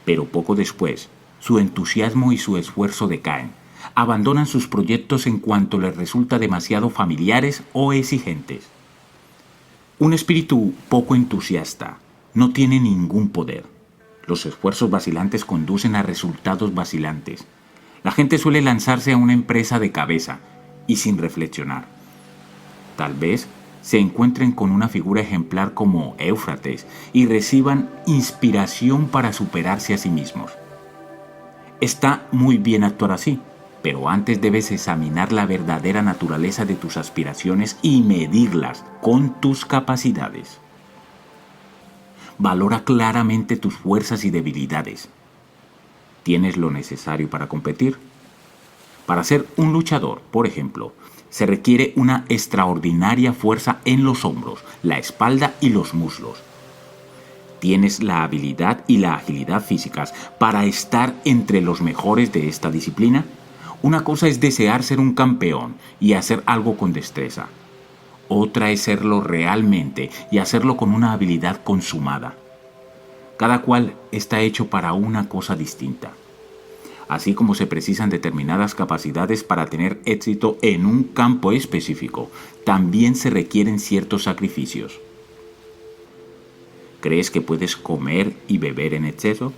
Pero poco después, su entusiasmo y su esfuerzo decaen. Abandonan sus proyectos en cuanto les resulta demasiado familiares o exigentes. Un espíritu poco entusiasta no tiene ningún poder. Los esfuerzos vacilantes conducen a resultados vacilantes. La gente suele lanzarse a una empresa de cabeza y sin reflexionar. Tal vez se encuentren con una figura ejemplar como Éufrates y reciban inspiración para superarse a sí mismos. Está muy bien actuar así, pero antes debes examinar la verdadera naturaleza de tus aspiraciones y medirlas con tus capacidades. Valora claramente tus fuerzas y debilidades. ¿Tienes lo necesario para competir? Para ser un luchador, por ejemplo, se requiere una extraordinaria fuerza en los hombros, la espalda y los muslos. ¿Tienes la habilidad y la agilidad físicas para estar entre los mejores de esta disciplina? Una cosa es desear ser un campeón y hacer algo con destreza. Otra es serlo realmente y hacerlo con una habilidad consumada. Cada cual está hecho para una cosa distinta. Así como se precisan determinadas capacidades para tener éxito en un campo específico, también se requieren ciertos sacrificios. ¿Crees que puedes comer y beber en exceso?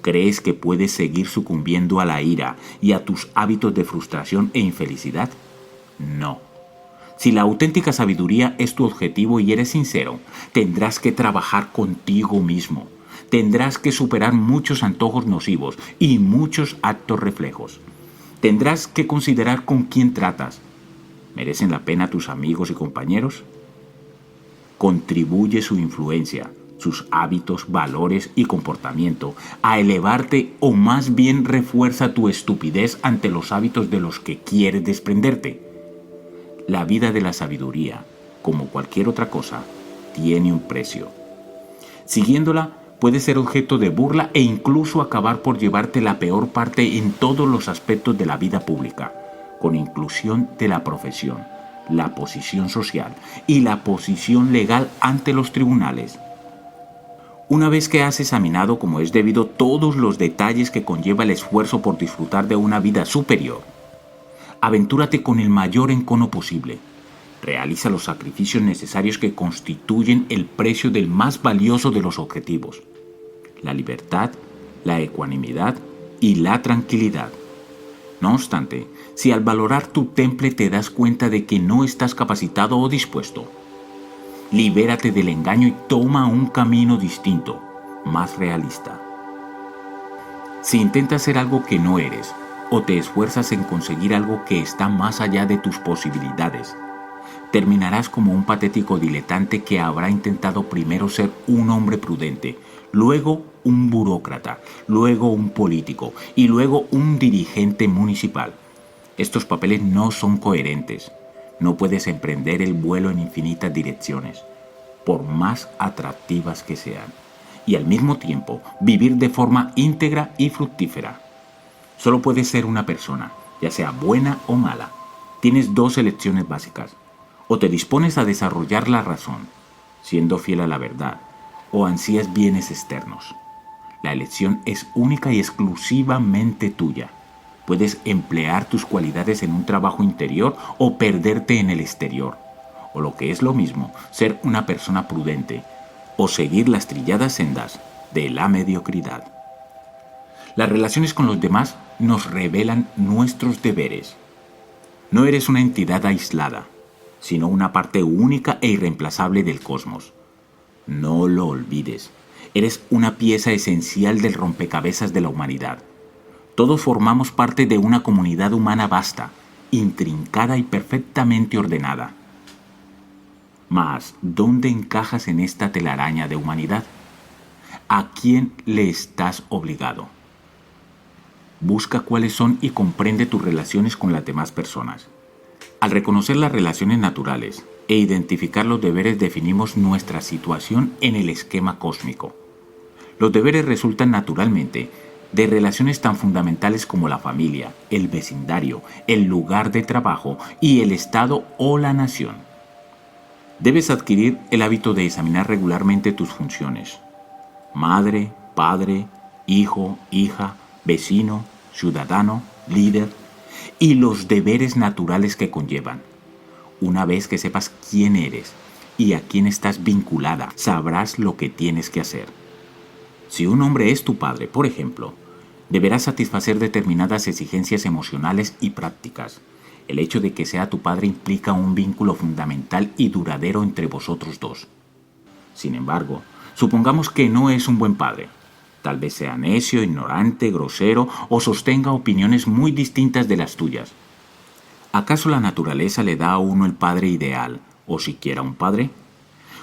¿Crees que puedes seguir sucumbiendo a la ira y a tus hábitos de frustración e infelicidad? No. Si la auténtica sabiduría es tu objetivo y eres sincero, tendrás que trabajar contigo mismo. Tendrás que superar muchos antojos nocivos y muchos actos reflejos. Tendrás que considerar con quién tratas. ¿Merecen la pena tus amigos y compañeros? Contribuye su influencia, sus hábitos, valores y comportamiento a elevarte o más bien refuerza tu estupidez ante los hábitos de los que quieres desprenderte. La vida de la sabiduría, como cualquier otra cosa, tiene un precio. Siguiéndola, puede ser objeto de burla e incluso acabar por llevarte la peor parte en todos los aspectos de la vida pública, con inclusión de la profesión, la posición social y la posición legal ante los tribunales. Una vez que has examinado como es debido todos los detalles que conlleva el esfuerzo por disfrutar de una vida superior, aventúrate con el mayor encono posible. Realiza los sacrificios necesarios que constituyen el precio del más valioso de los objetivos: la libertad, la ecuanimidad y la tranquilidad. No obstante, si al valorar tu temple te das cuenta de que no estás capacitado o dispuesto, libérate del engaño y toma un camino distinto, más realista. Si intentas ser algo que no eres, o te esfuerzas en conseguir algo que está más allá de tus posibilidades, terminarás como un patético diletante que habrá intentado primero ser un hombre prudente, luego un burócrata, luego un político y luego un dirigente municipal. Estos papeles no son coherentes. No puedes emprender el vuelo en infinitas direcciones, por más atractivas que sean, y al mismo tiempo vivir de forma íntegra y fructífera. Solo puedes ser una persona, ya sea buena o mala. Tienes dos elecciones básicas. O te dispones a desarrollar la razón, siendo fiel a la verdad, o ansías bienes externos. La elección es única y exclusivamente tuya. Puedes emplear tus cualidades en un trabajo interior o perderte en el exterior. O lo que es lo mismo, ser una persona prudente o seguir las trilladas sendas de la mediocridad. Las relaciones con los demás nos revelan nuestros deberes. No eres una entidad aislada, sino una parte única e irreemplazable del cosmos. No lo olvides. Eres una pieza esencial del rompecabezas de la humanidad. Todos formamos parte de una comunidad humana vasta, intrincada y perfectamente ordenada. Mas, ¿dónde encajas en esta telaraña de humanidad? ¿A quién le estás obligado? Busca cuáles son y comprende tus relaciones con las demás personas. Al reconocer las relaciones naturales e identificar los deberes definimos nuestra situación en el esquema cósmico. Los deberes resultan naturalmente de relaciones tan fundamentales como la familia, el vecindario, el lugar de trabajo y el Estado o la nación. Debes adquirir el hábito de examinar regularmente tus funciones. Madre, padre, hijo, hija, vecino, ciudadano, líder y los deberes naturales que conllevan. Una vez que sepas quién eres y a quién estás vinculada, sabrás lo que tienes que hacer. Si un hombre es tu padre, por ejemplo, deberás satisfacer determinadas exigencias emocionales y prácticas. El hecho de que sea tu padre implica un vínculo fundamental y duradero entre vosotros dos. Sin embargo, supongamos que no es un buen padre. Tal vez sea necio, ignorante, grosero o sostenga opiniones muy distintas de las tuyas. ¿Acaso la naturaleza le da a uno el padre ideal, o siquiera un padre?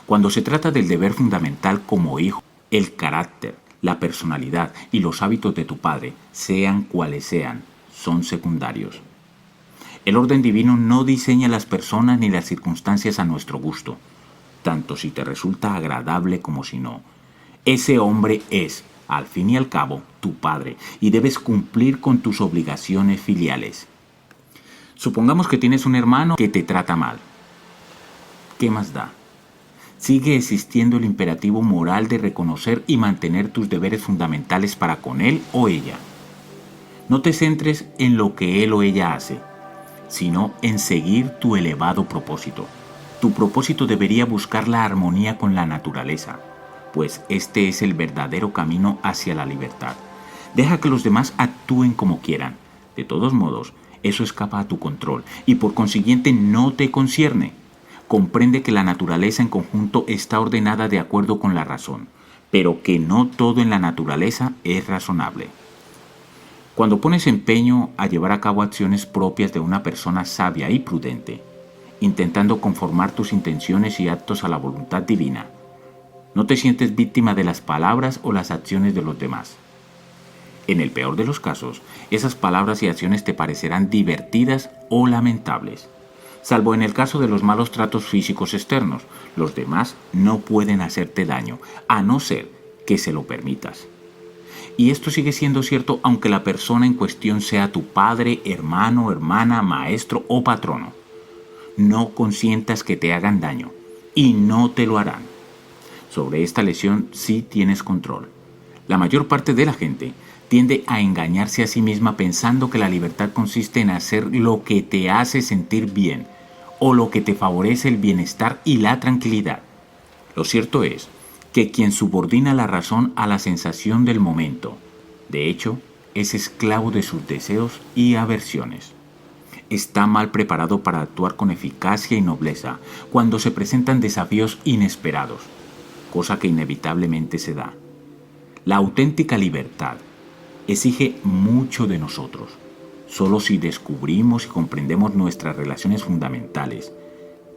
Cuando se trata del deber fundamental como hijo, el carácter, la personalidad y los hábitos de tu padre, sean cuales sean, son secundarios. El orden divino no diseña las personas ni las circunstancias a nuestro gusto, tanto si te resulta agradable como si no. Ese hombre es, al fin y al cabo, tu padre y debes cumplir con tus obligaciones filiales. Supongamos que tienes un hermano que te trata mal. ¿Qué más da? Sigue existiendo el imperativo moral de reconocer y mantener tus deberes fundamentales para con él o ella. No te centres en lo que él o ella hace, sino en seguir tu elevado propósito. Tu propósito debería buscar la armonía con la naturaleza, pues este es el verdadero camino hacia la libertad. Deja que los demás actúen como quieran. De todos modos, eso escapa a tu control y por consiguiente no te concierne. Comprende que la naturaleza en conjunto está ordenada de acuerdo con la razón, pero que no todo en la naturaleza es razonable. Cuando pones empeño a llevar a cabo acciones propias de una persona sabia y prudente, intentando conformar tus intenciones y actos a la voluntad divina, no te sientes víctima de las palabras o las acciones de los demás. En el peor de los casos, esas palabras y acciones te parecerán divertidas o lamentables. Salvo en el caso de los malos tratos físicos externos, los demás no pueden hacerte daño, a no ser que se lo permitas. Y esto sigue siendo cierto aunque la persona en cuestión sea tu padre, hermano, hermana, maestro o patrono. No consientas que te hagan daño, y no te lo harán. Sobre esta lección sí tienes control. La mayor parte de la gente tiende a engañarse a sí misma pensando que la libertad consiste en hacer lo que te hace sentir bien o lo que te favorece el bienestar y la tranquilidad. Lo cierto es que quien subordina la razón a la sensación del momento, de hecho, es esclavo de sus deseos y aversiones. Está mal preparado para actuar con eficacia y nobleza cuando se presentan desafíos inesperados, cosa que inevitablemente se da. La auténtica libertad exige mucho de nosotros. Solo si descubrimos y comprendemos nuestras relaciones fundamentales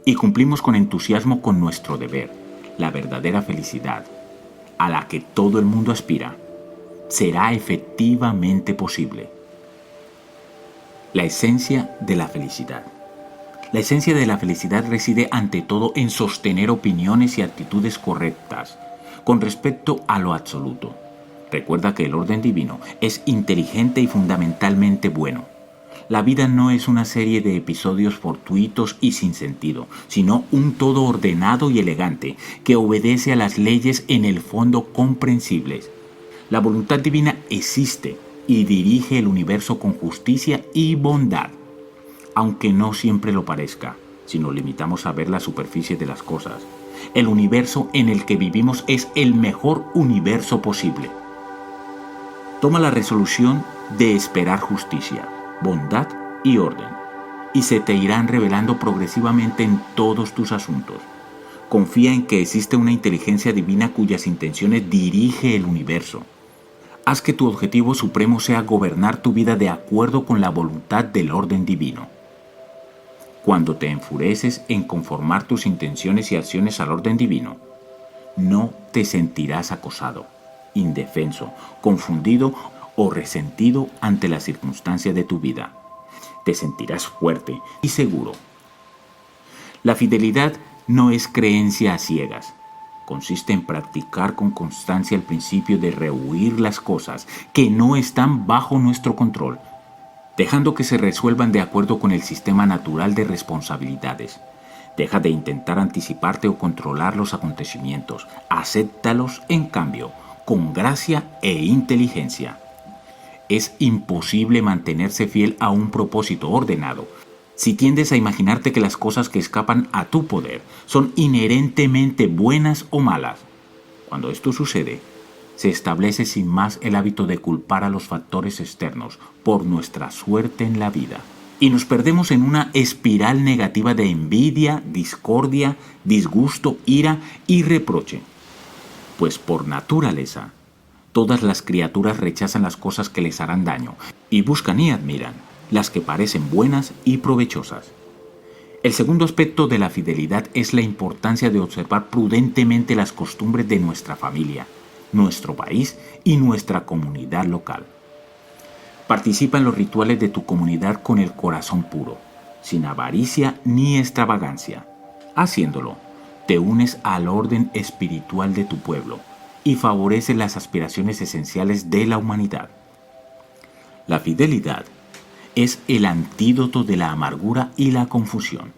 y cumplimos con entusiasmo con nuestro deber, la verdadera felicidad, a la que todo el mundo aspira, será efectivamente posible. La esencia de la felicidad. La esencia de la felicidad reside ante todo en sostener opiniones y actitudes correctas con respecto a lo absoluto. Recuerda que el orden divino es inteligente y fundamentalmente bueno. La vida no es una serie de episodios fortuitos y sin sentido, sino un todo ordenado y elegante que obedece a las leyes en el fondo comprensibles. La voluntad divina existe y dirige el universo con justicia y bondad, aunque no siempre lo parezca, si nos limitamos a ver la superficie de las cosas. El universo en el que vivimos es el mejor universo posible. Toma la resolución de esperar justicia, bondad y orden, y se te irán revelando progresivamente en todos tus asuntos. Confía en que existe una inteligencia divina cuyas intenciones dirige el universo. Haz que tu objetivo supremo sea gobernar tu vida de acuerdo con la voluntad del orden divino. Cuando te enfureces en conformar tus intenciones y acciones al orden divino, no te sentirás acosado, indefenso, confundido o resentido ante las circunstancias de tu vida. Te sentirás fuerte y seguro. La fidelidad no es creencia a ciegas. Consiste en practicar con constancia el principio de rehuir las cosas que no están bajo nuestro control, dejando que se resuelvan de acuerdo con el sistema natural de responsabilidades. Deja de intentar anticiparte o controlar los acontecimientos. Acéptalos, en cambio, con gracia e inteligencia. Es imposible mantenerse fiel a un propósito ordenado si tiendes a imaginarte que las cosas que escapan a tu poder son inherentemente buenas o malas. Cuando esto sucede, se establece sin más el hábito de culpar a los factores externos por nuestra suerte en la vida. Y nos perdemos en una espiral negativa de envidia, discordia, disgusto, ira y reproche. Pues por naturaleza, todas las criaturas rechazan las cosas que les harán daño y buscan y admiran las que parecen buenas y provechosas. El segundo aspecto de la fidelidad es la importancia de observar prudentemente las costumbres de nuestra familia, nuestro país y nuestra comunidad local. Participa en los rituales de tu comunidad con el corazón puro, sin avaricia ni extravagancia. Haciéndolo, te unes al orden espiritual de tu pueblo y favoreces las aspiraciones esenciales de la humanidad. La fidelidad es el antídoto de la amargura y la confusión,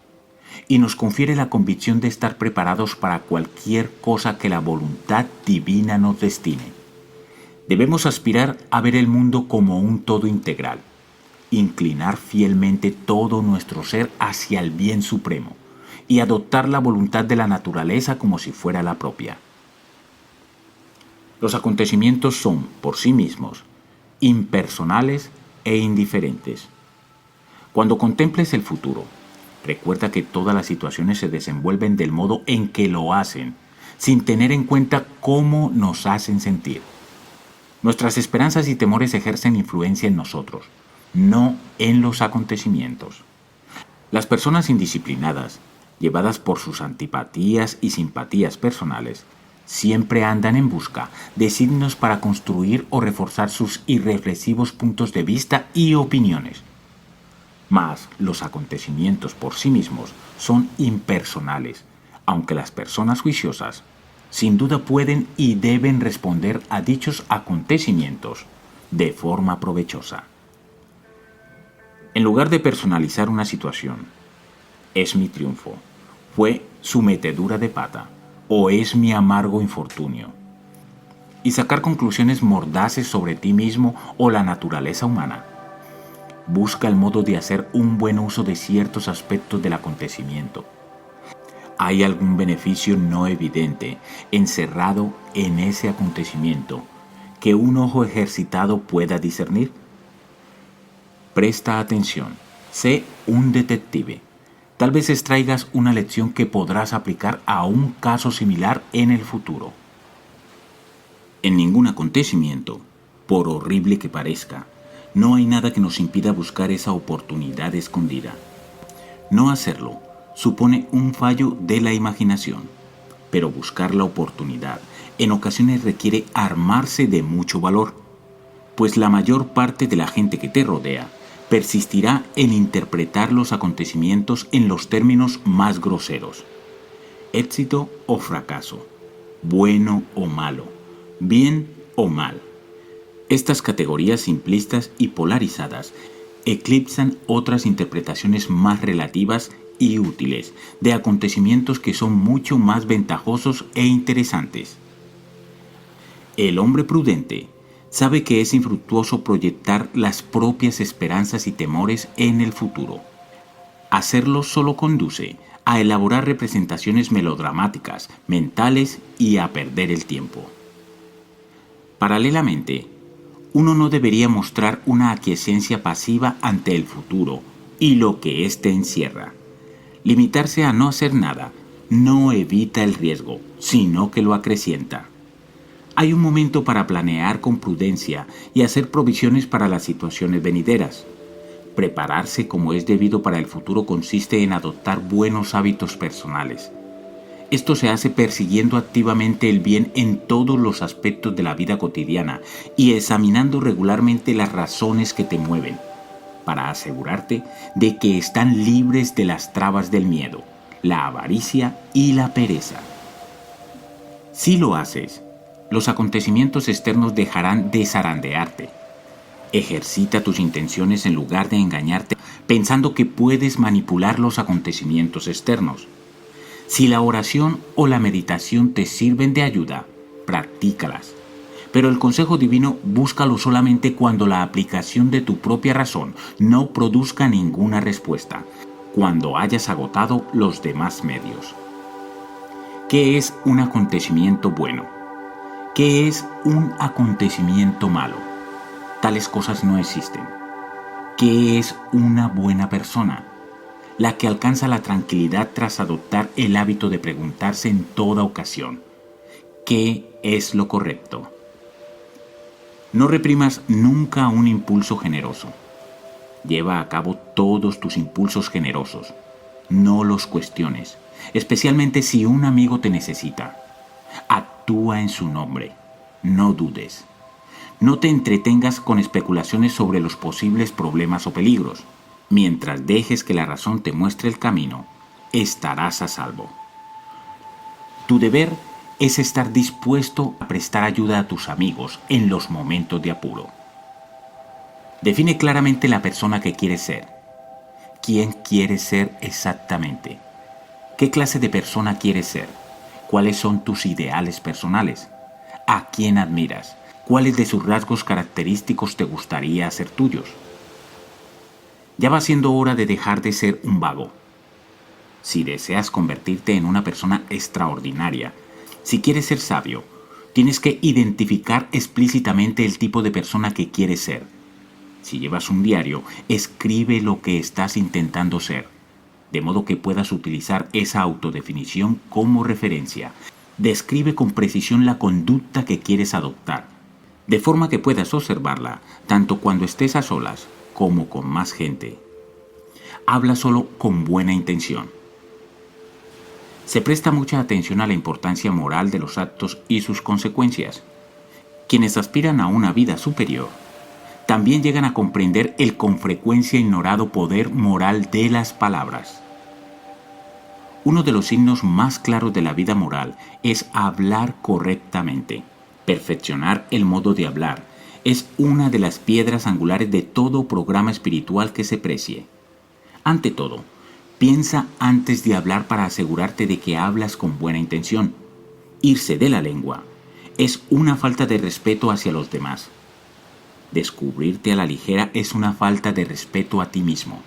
y nos confiere la convicción de estar preparados para cualquier cosa que la voluntad divina nos destine. Debemos aspirar a ver el mundo como un todo integral, inclinar fielmente todo nuestro ser hacia el bien supremo y adoptar la voluntad de la naturaleza como si fuera la propia. Los acontecimientos son, por sí mismos, impersonales e indiferentes. Cuando contemples el futuro, recuerda que todas las situaciones se desenvuelven del modo en que lo hacen, sin tener en cuenta cómo nos hacen sentir. Nuestras esperanzas y temores ejercen influencia en nosotros, no en los acontecimientos. Las personas indisciplinadas, llevadas por sus antipatías y simpatías personales, siempre andan en busca de signos para construir o reforzar sus irreflexivos puntos de vista y opiniones. Mas los acontecimientos por sí mismos son impersonales, aunque las personas juiciosas sin duda pueden y deben responder a dichos acontecimientos de forma provechosa. En lugar de personalizar una situación, es mi triunfo, fue su metedura de pata, o es mi amargo infortunio, y sacar conclusiones mordaces sobre ti mismo o la naturaleza humana. Busca el modo de hacer un buen uso de ciertos aspectos del acontecimiento. ¿Hay algún beneficio no evidente encerrado en ese acontecimiento que un ojo ejercitado pueda discernir? Presta atención, sé un detective. Tal vez extraigas una lección que podrás aplicar a un caso similar en el futuro. En ningún acontecimiento, por horrible que parezca, no hay nada que nos impida buscar esa oportunidad escondida. No hacerlo supone un fallo de la imaginación, pero buscar la oportunidad en ocasiones requiere armarse de mucho valor, pues la mayor parte de la gente que te rodea persistirá en interpretar los acontecimientos en los términos más groseros. Éxito o fracaso, bueno o malo, bien o mal. Estas categorías simplistas y polarizadas eclipsan otras interpretaciones más relativas y útiles de acontecimientos que son mucho más ventajosos e interesantes. El hombre prudente sabe que es infructuoso proyectar las propias esperanzas y temores en el futuro. Hacerlo solo conduce a elaborar representaciones melodramáticas, mentales y a perder el tiempo. Paralelamente, uno no debería mostrar una aquiescencia pasiva ante el futuro y lo que éste encierra. Limitarse a no hacer nada no evita el riesgo, sino que lo acrecienta. Hay un momento para planear con prudencia y hacer provisiones para las situaciones venideras. Prepararse como es debido para el futuro consiste en adoptar buenos hábitos personales. Esto se hace persiguiendo activamente el bien en todos los aspectos de la vida cotidiana y examinando regularmente las razones que te mueven, para asegurarte de que están libres de las trabas del miedo, la avaricia y la pereza. Si lo haces, los acontecimientos externos dejarán de zarandearte. Ejercita tus intenciones en lugar de engañarte pensando que puedes manipular los acontecimientos externos. Si la oración o la meditación te sirven de ayuda, practícalas. Pero el consejo divino búscalo solamente cuando la aplicación de tu propia razón no produzca ninguna respuesta, cuando hayas agotado los demás medios. ¿Qué es un acontecimiento bueno? ¿Qué es un acontecimiento malo? Tales cosas no existen. ¿Qué es una buena persona? La que alcanza la tranquilidad tras adoptar el hábito de preguntarse en toda ocasión: ¿qué es lo correcto? No reprimas nunca un impulso generoso. Lleva a cabo todos tus impulsos generosos. No los cuestiones, especialmente si un amigo te necesita. Actúa en su nombre. No dudes. No te entretengas con especulaciones sobre los posibles problemas o peligros. Mientras dejes que la razón te muestre el camino, estarás a salvo. Tu deber es estar dispuesto a prestar ayuda a tus amigos en los momentos de apuro. Define claramente la persona que quieres ser. ¿Quién quieres ser exactamente? ¿Qué clase de persona quieres ser? ¿Cuáles son tus ideales personales? ¿A quién admiras? ¿Cuáles de sus rasgos característicos te gustaría hacer tuyos? Ya va siendo hora de dejar de ser un vago. Si deseas convertirte en una persona extraordinaria, si quieres ser sabio, tienes que identificar explícitamente el tipo de persona que quieres ser. Si llevas un diario, escribe lo que estás intentando ser, de modo que puedas utilizar esa autodefinición como referencia. Describe con precisión la conducta que quieres adoptar, de forma que puedas observarla tanto cuando estés a solas como con más gente. Habla solo con buena intención. Se presta mucha atención a la importancia moral de los actos y sus consecuencias. Quienes aspiran a una vida superior también llegan a comprender el con frecuencia ignorado poder moral de las palabras. Uno de los signos más claros de la vida moral es hablar correctamente. Perfeccionar el modo de hablar es una de las piedras angulares de todo programa espiritual que se precie. Ante todo, piensa antes de hablar para asegurarte de que hablas con buena intención. Irse de la lengua es una falta de respeto hacia los demás. Descubrirte a la ligera es una falta de respeto a ti mismo.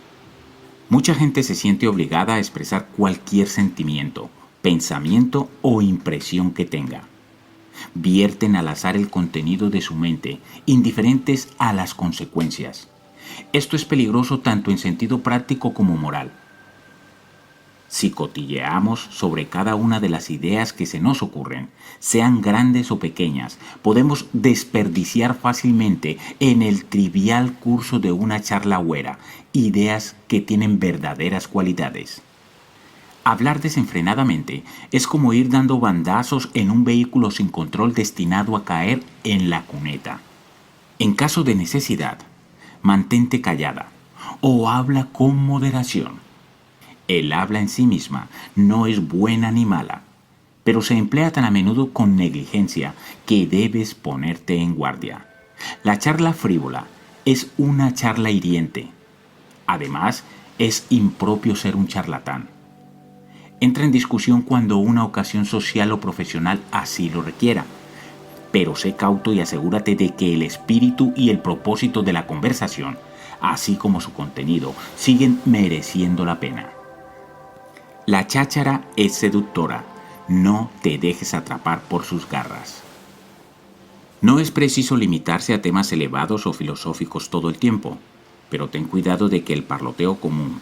Mucha gente se siente obligada a expresar cualquier sentimiento, pensamiento o impresión que tenga. Vierten al azar el contenido de su mente, indiferentes a las consecuencias. Esto es peligroso tanto en sentido práctico como moral. Si cotilleamos sobre cada una de las ideas que se nos ocurren, sean grandes o pequeñas, podemos desperdiciar fácilmente en el trivial curso de una charla huera ideas que tienen verdaderas cualidades. Hablar desenfrenadamente es como ir dando bandazos en un vehículo sin control destinado a caer en la cuneta. En caso de necesidad, mantente callada o habla con moderación. El habla en sí misma no es buena ni mala, pero se emplea tan a menudo con negligencia que debes ponerte en guardia. La charla frívola es una charla hiriente. Además, es impropio ser un charlatán. Entra en discusión cuando una ocasión social o profesional así lo requiera, pero sé cauto y asegúrate de que el espíritu y el propósito de la conversación, así como su contenido, siguen mereciendo la pena. La cháchara es seductora, no te dejes atrapar por sus garras. No es preciso limitarse a temas elevados o filosóficos todo el tiempo, pero ten cuidado de que el parloteo común,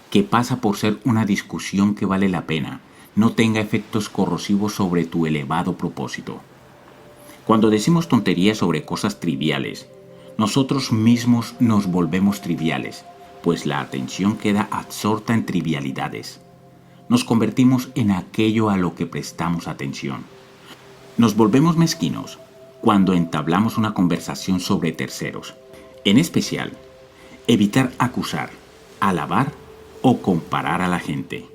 que pasa por ser una discusión que vale la pena, no tenga efectos corrosivos sobre tu elevado propósito. Cuando decimos tonterías sobre cosas triviales, nosotros mismos nos volvemos triviales, pues la atención queda absorta en trivialidades. Nos convertimos en aquello a lo que prestamos atención. Nos volvemos mezquinos cuando entablamos una conversación sobre terceros. En especial, evitar acusar, alabar o comparar a la gente.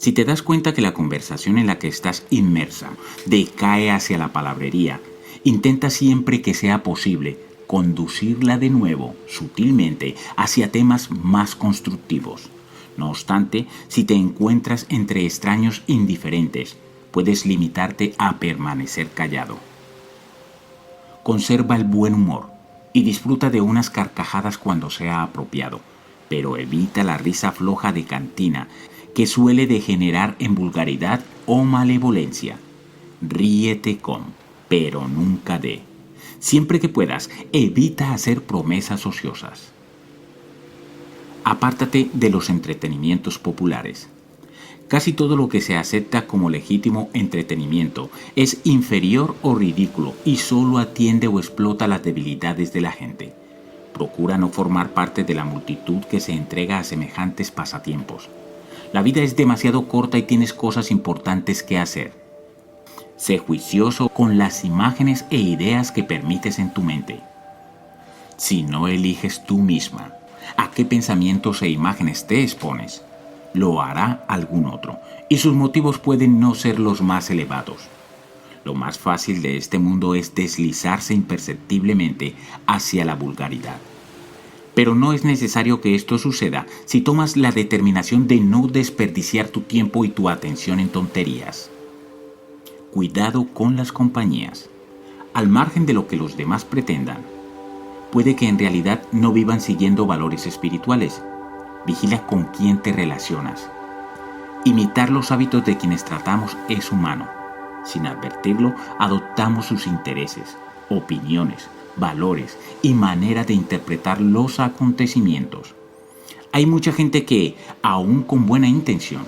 Si te das cuenta que la conversación en la que estás inmersa decae hacia la palabrería, intenta siempre que sea posible conducirla de nuevo, sutilmente, hacia temas más constructivos. No obstante, si te encuentras entre extraños indiferentes, puedes limitarte a permanecer callado. Conserva el buen humor y disfruta de unas carcajadas cuando sea apropiado, pero evita la risa floja de cantina que suele degenerar en vulgaridad o malevolencia. Ríete con, pero nunca de. Siempre que puedas, evita hacer promesas ociosas. Apártate de los entretenimientos populares. Casi todo lo que se acepta como legítimo entretenimiento es inferior o ridículo y solo atiende o explota las debilidades de la gente. Procura no formar parte de la multitud que se entrega a semejantes pasatiempos. La vida es demasiado corta y tienes cosas importantes que hacer. Sé juicioso con las imágenes e ideas que permites en tu mente. Si no eliges tú misma a qué pensamientos e imágenes te expones, lo hará algún otro, y sus motivos pueden no ser los más elevados. Lo más fácil de este mundo es deslizarse imperceptiblemente hacia la vulgaridad. Pero no es necesario que esto suceda si tomas la determinación de no desperdiciar tu tiempo y tu atención en tonterías. Cuidado con las compañías. Al margen de lo que los demás pretendan, puede que en realidad no vivan siguiendo valores espirituales. Vigila con quién te relacionas. Imitar los hábitos de quienes tratamos es humano. Sin advertirlo, adoptamos sus intereses, opiniones, valores y manera de interpretar los acontecimientos. Hay mucha gente que, aún con buena intención,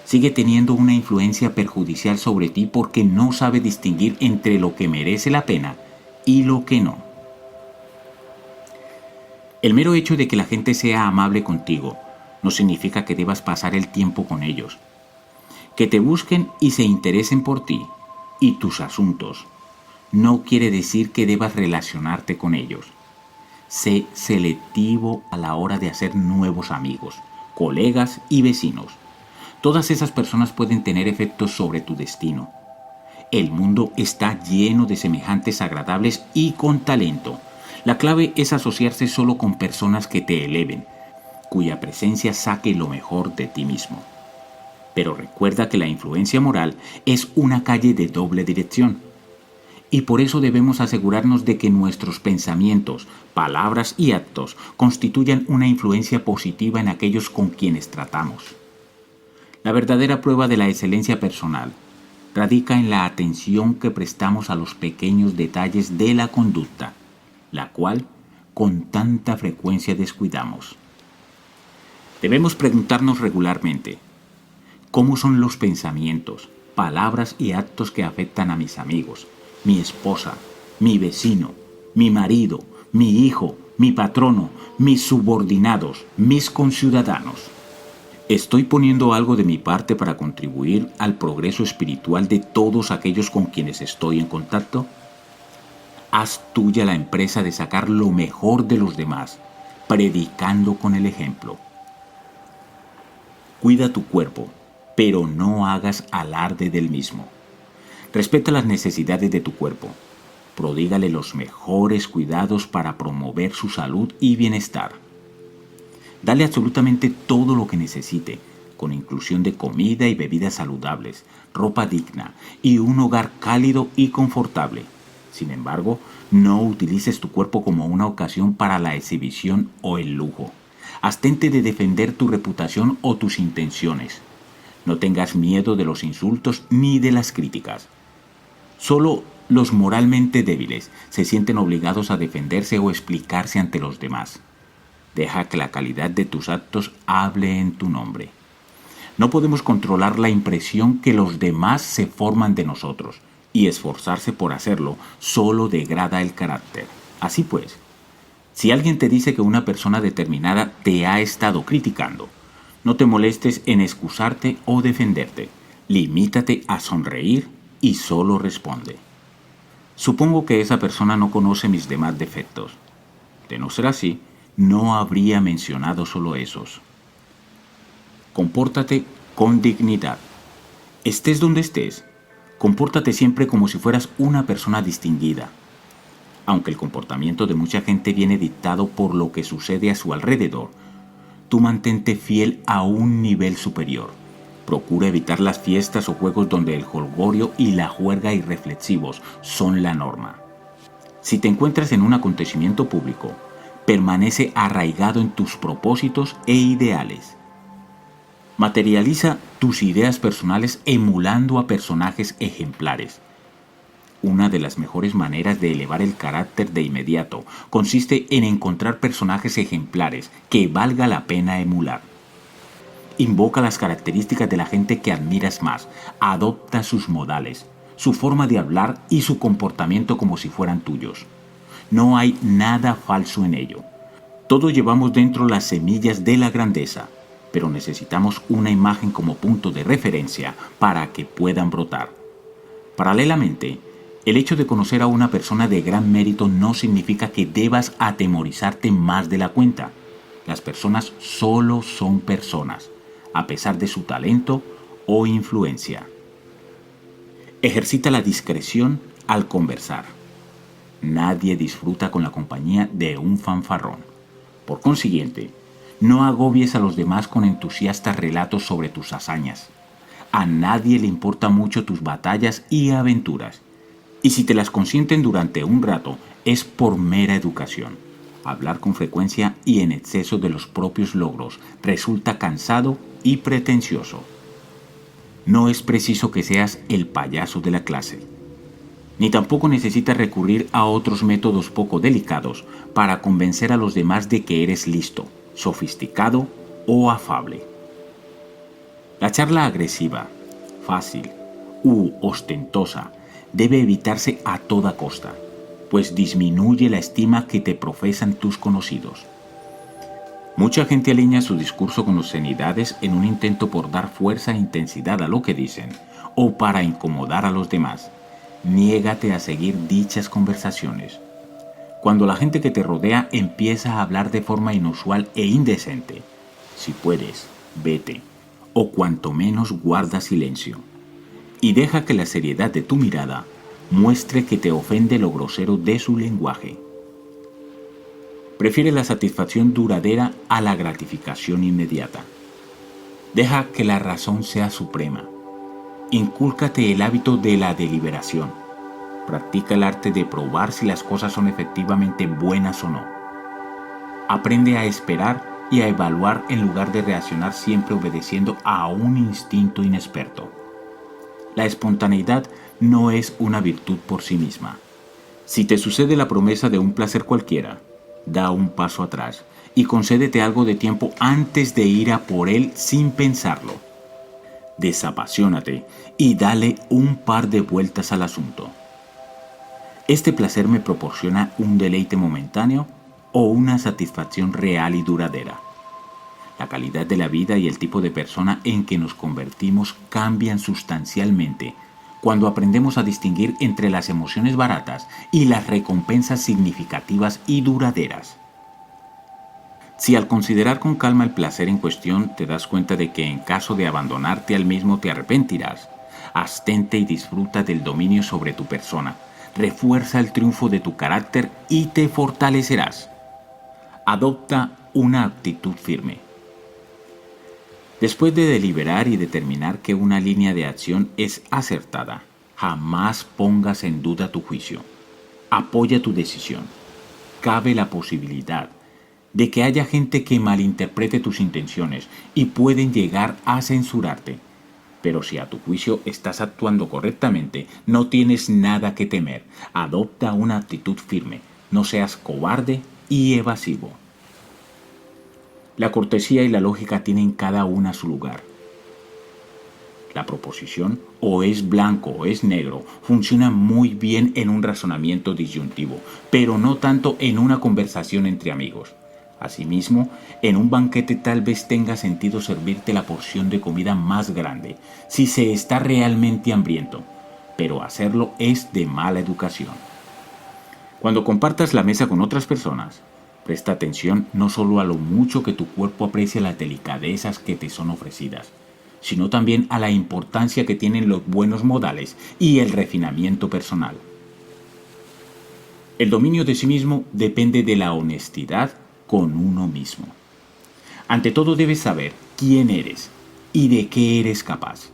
sigue teniendo una influencia perjudicial sobre ti porque no sabe distinguir entre lo que merece la pena y lo que no. El mero hecho de que la gente sea amable contigo no significa que debas pasar el tiempo con ellos. Que te busquen y se interesen por ti y tus asuntos no quiere decir que debas relacionarte con ellos. Sé selectivo a la hora de hacer nuevos amigos, colegas y vecinos. Todas esas personas pueden tener efectos sobre tu destino. El mundo está lleno de semejantes agradables y con talento. La clave es asociarse solo con personas que te eleven, cuya presencia saque lo mejor de ti mismo. Pero recuerda que la influencia moral es una calle de doble dirección. Y por eso debemos asegurarnos de que nuestros pensamientos, palabras y actos constituyan una influencia positiva en aquellos con quienes tratamos. La verdadera prueba de la excelencia personal radica en la atención que prestamos a los pequeños detalles de la conducta, la cual con tanta frecuencia descuidamos. Debemos preguntarnos regularmente, ¿cómo son los pensamientos, palabras y actos que afectan a mis amigos, mi esposa, mi vecino, mi marido, mi hijo, mi patrono, mis subordinados, mis conciudadanos? ¿Estoy poniendo algo de mi parte para contribuir al progreso espiritual de todos aquellos con quienes estoy en contacto? Haz tuya la empresa de sacar lo mejor de los demás, predicando con el ejemplo. Cuida tu cuerpo, pero no hagas alarde del mismo. Respeta las necesidades de tu cuerpo. Prodígale los mejores cuidados para promover su salud y bienestar. Dale absolutamente todo lo que necesite, con inclusión de comida y bebidas saludables, ropa digna y un hogar cálido y confortable. Sin embargo, no utilices tu cuerpo como una ocasión para la exhibición o el lujo. Abstente de defender tu reputación o tus intenciones. No tengas miedo de los insultos ni de las críticas. Solo los moralmente débiles se sienten obligados a defenderse o explicarse ante los demás. Deja que la calidad de tus actos hable en tu nombre. No podemos controlar la impresión que los demás se forman de nosotros, y esforzarse por hacerlo solo degrada el carácter. Así pues, si alguien te dice que una persona determinada te ha estado criticando, no te molestes en excusarte o defenderte. Limítate a sonreír y solo responde: supongo que esa persona no conoce mis demás defectos. De no ser así, no habría mencionado solo esos. Compórtate con dignidad. Estés donde estés, compórtate siempre como si fueras una persona distinguida. Aunque el comportamiento de mucha gente viene dictado por lo que sucede a su alrededor, tú mantente fiel a un nivel superior. Procura evitar las fiestas o juegos donde el jolgorio y la juerga irreflexivos son la norma. Si te encuentras en un acontecimiento público, permanece arraigado en tus propósitos e ideales. Materializa tus ideas personales emulando a personajes ejemplares. Una de las mejores maneras de elevar el carácter de inmediato consiste en encontrar personajes ejemplares que valga la pena emular. Invoca las características de la gente que admiras más, adopta sus modales, su forma de hablar y su comportamiento como si fueran tuyos. No hay nada falso en ello. Todos llevamos dentro las semillas de la grandeza, pero necesitamos una imagen como punto de referencia para que puedan brotar. Paralelamente, el hecho de conocer a una persona de gran mérito no significa que debas atemorizarte más de la cuenta. Las personas solo son personas, a pesar de su talento o influencia. Ejercita la discreción al conversar. Nadie disfruta con la compañía de un fanfarrón. Por consiguiente, no agobies a los demás con entusiastas relatos sobre tus hazañas. A nadie le importa mucho tus batallas y aventuras. Y si te las consienten durante un rato, es por mera educación. Hablar con frecuencia y en exceso de los propios logros resulta cansado y pretencioso. No es preciso que seas el payaso de la clase. Ni tampoco necesitas recurrir a otros métodos poco delicados para convencer a los demás de que eres listo, sofisticado o afable. La charla agresiva, fácil u ostentosa debe evitarse a toda costa, pues disminuye la estima que te profesan tus conocidos. Mucha gente alinea su discurso con obscenidades en un intento por dar fuerza e intensidad a lo que dicen o para incomodar a los demás. Niégate a seguir dichas conversaciones. Cuando la gente que te rodea empieza a hablar de forma inusual e indecente, si puedes, vete, o cuanto menos guarda silencio. Y deja que la seriedad de tu mirada muestre que te ofende lo grosero de su lenguaje. Prefiere la satisfacción duradera a la gratificación inmediata. Deja que la razón sea suprema. Incúlcate el hábito de la deliberación. Practica el arte de probar si las cosas son efectivamente buenas o no. Aprende a esperar y a evaluar en lugar de reaccionar siempre obedeciendo a un instinto inexperto. La espontaneidad no es una virtud por sí misma. Si te sucede la promesa de un placer cualquiera, da un paso atrás y concédete algo de tiempo antes de ir a por él sin pensarlo. Desapasionate y dale un par de vueltas al asunto. ¿Este placer me proporciona un deleite momentáneo o una satisfacción real y duradera? La calidad de la vida y el tipo de persona en que nos convertimos cambian sustancialmente cuando aprendemos a distinguir entre las emociones baratas y las recompensas significativas y duraderas. Si al considerar con calma el placer en cuestión te das cuenta de que en caso de abandonarte al mismo te arrepentirás, abstente y disfruta del dominio sobre tu persona, refuerza el triunfo de tu carácter y te fortalecerás. Adopta una actitud firme. Después de deliberar y determinar que una línea de acción es acertada, jamás pongas en duda tu juicio. Apoya tu decisión. Cabe la posibilidad de que haya gente que malinterprete tus intenciones y pueden llegar a censurarte. Pero si a tu juicio estás actuando correctamente, no tienes nada que temer. Adopta una actitud firme. No seas cobarde y evasivo. La cortesía y la lógica tienen cada una su lugar. La proposición, o es blanco o es negro, funciona muy bien en un razonamiento disyuntivo, pero no tanto en una conversación entre amigos. Asimismo, en un banquete tal vez tenga sentido servirte la porción de comida más grande, si se está realmente hambriento, pero hacerlo es de mala educación. Cuando compartas la mesa con otras personas, presta atención no solo a lo mucho que tu cuerpo aprecia las delicadezas que te son ofrecidas, sino también a la importancia que tienen los buenos modales y el refinamiento personal. El dominio de sí mismo depende de la honestidad con uno mismo. Ante todo debes saber quién eres y de qué eres capaz.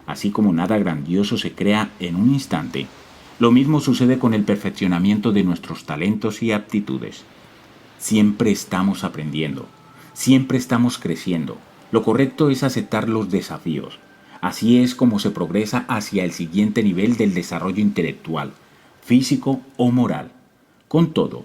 Así como nada grandioso se crea en un instante, lo mismo sucede con el perfeccionamiento de nuestros talentos y aptitudes. Siempre estamos aprendiendo, siempre estamos creciendo. Lo correcto es aceptar los desafíos. Así es como se progresa hacia el siguiente nivel del desarrollo intelectual, físico o moral. Con todo,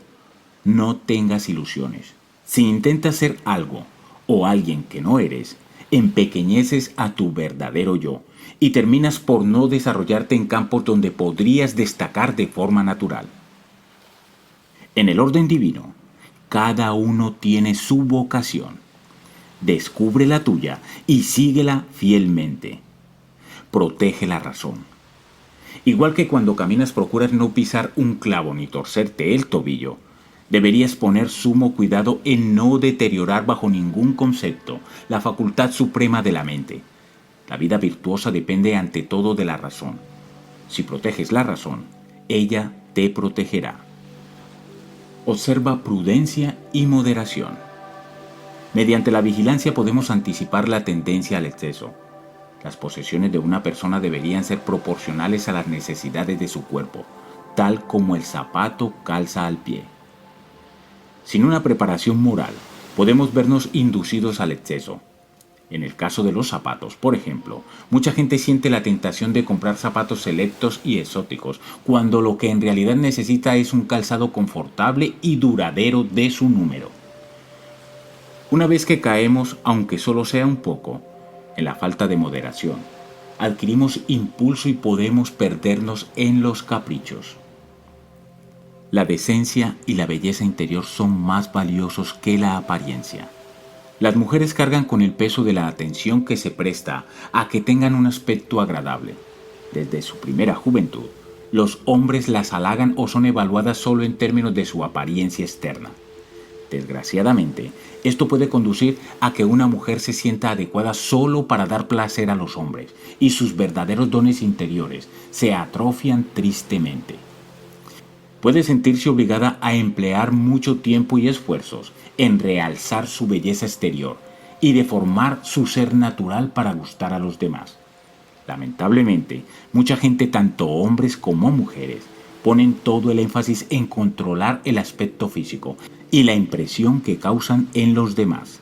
no tengas ilusiones. Si intentas ser algo o alguien que no eres, empequeñeces a tu verdadero yo y terminas por no desarrollarte en campos donde podrías destacar de forma natural. En el orden divino, cada uno tiene su vocación. Descubre la tuya y síguela fielmente. Protege la razón. Igual que cuando caminas procuras no pisar un clavo ni torcerte el tobillo, deberías poner sumo cuidado en no deteriorar bajo ningún concepto la facultad suprema de la mente. La vida virtuosa depende ante todo de la razón. Si proteges la razón, ella te protegerá. Observa prudencia y moderación. Mediante la vigilancia podemos anticipar la tendencia al exceso. Las posesiones de una persona deberían ser proporcionales a las necesidades de su cuerpo, tal como el zapato calza al pie. Sin una preparación moral, podemos vernos inducidos al exceso. En el caso de los zapatos, por ejemplo, mucha gente siente la tentación de comprar zapatos selectos y exóticos, cuando lo que en realidad necesita es un calzado confortable y duradero de su número. Una vez que caemos, aunque solo sea un poco, en la falta de moderación, adquirimos impulso y podemos perdernos en los caprichos. La decencia y la belleza interior son más valiosos que la apariencia. Las mujeres cargan con el peso de la atención que se presta a que tengan un aspecto agradable. Desde su primera juventud, los hombres las halagan o son evaluadas solo en términos de su apariencia externa. Desgraciadamente, esto puede conducir a que una mujer se sienta adecuada solo para dar placer a los hombres y sus verdaderos dones interiores se atrofian tristemente. Puede sentirse obligada a emplear mucho tiempo y esfuerzos en realzar su belleza exterior y deformar su ser natural para gustar a los demás. Lamentablemente, mucha gente, tanto hombres como mujeres, ponen todo el énfasis en controlar el aspecto físico y la impresión que causan en los demás.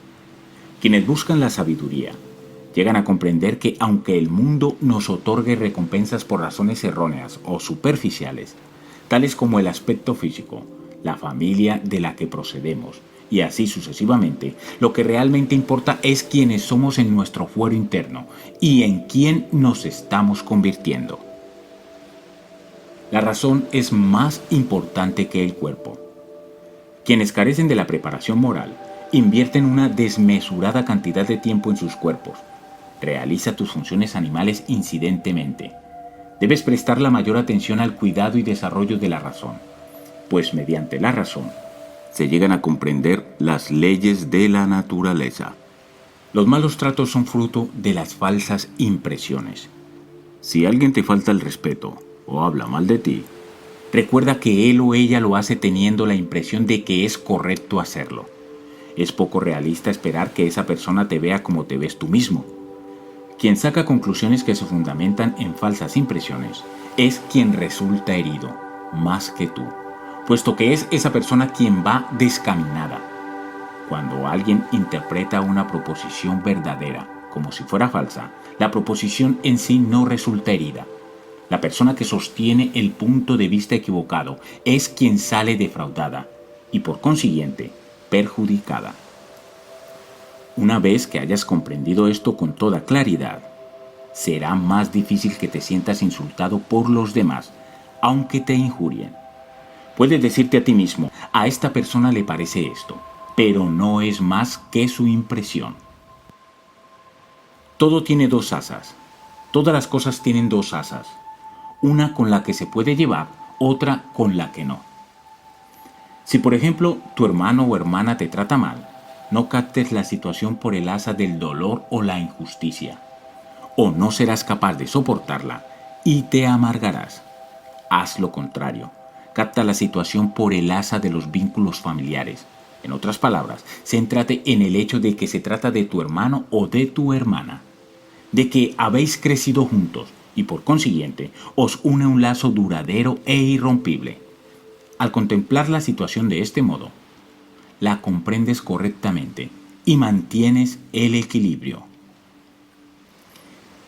Quienes buscan la sabiduría Llegan a comprender que aunque el mundo nos otorgue recompensas por razones erróneas o superficiales, tales como el aspecto físico, la familia de la que procedemos, y así sucesivamente, lo que realmente importa es quiénes somos en nuestro fuero interno y en quién nos estamos convirtiendo. La razón es más importante que el cuerpo. Quienes carecen de la preparación moral invierten una desmesurada cantidad de tiempo en sus cuerpos. Realiza tus funciones animales incidentemente. Debes prestar la mayor atención al cuidado y desarrollo de la razón, pues mediante la razón se llegan a comprender las leyes de la naturaleza. Los malos tratos son fruto de las falsas impresiones. Si alguien te falta el respeto o habla mal de ti, recuerda que él o ella lo hace teniendo la impresión de que es correcto hacerlo. Es poco realista esperar que esa persona te vea como te ves tú mismo. Quien saca conclusiones que se fundamentan en falsas impresiones es quien resulta herido, más que tú, puesto que es esa persona quien va descaminada. Cuando alguien interpreta una proposición verdadera como si fuera falsa, la proposición en sí no resulta herida. La persona que sostiene el punto de vista equivocado es quien sale defraudada y por consiguiente perjudicada. Una vez que hayas comprendido esto con toda claridad, será más difícil que te sientas insultado por los demás, aunque te injurien. Puedes decirte a ti mismo, a esta persona le parece esto, pero no es más que su impresión. Todo tiene dos asas. Todas las cosas tienen dos asas. Una con la que se puede llevar, otra con la que no. Si por ejemplo tu hermano o hermana te trata mal, no captes la situación por el asa del dolor o la injusticia, o no serás capaz de soportarla y te amargarás. Haz lo contrario, capta la situación por el asa de los vínculos familiares. En otras palabras, céntrate en el hecho de que se trata de tu hermano o de tu hermana, de que habéis crecido juntos y por consiguiente os une un lazo duradero e irrompible. Al contemplar la situación de este modo, la comprendes correctamente y mantienes el equilibrio.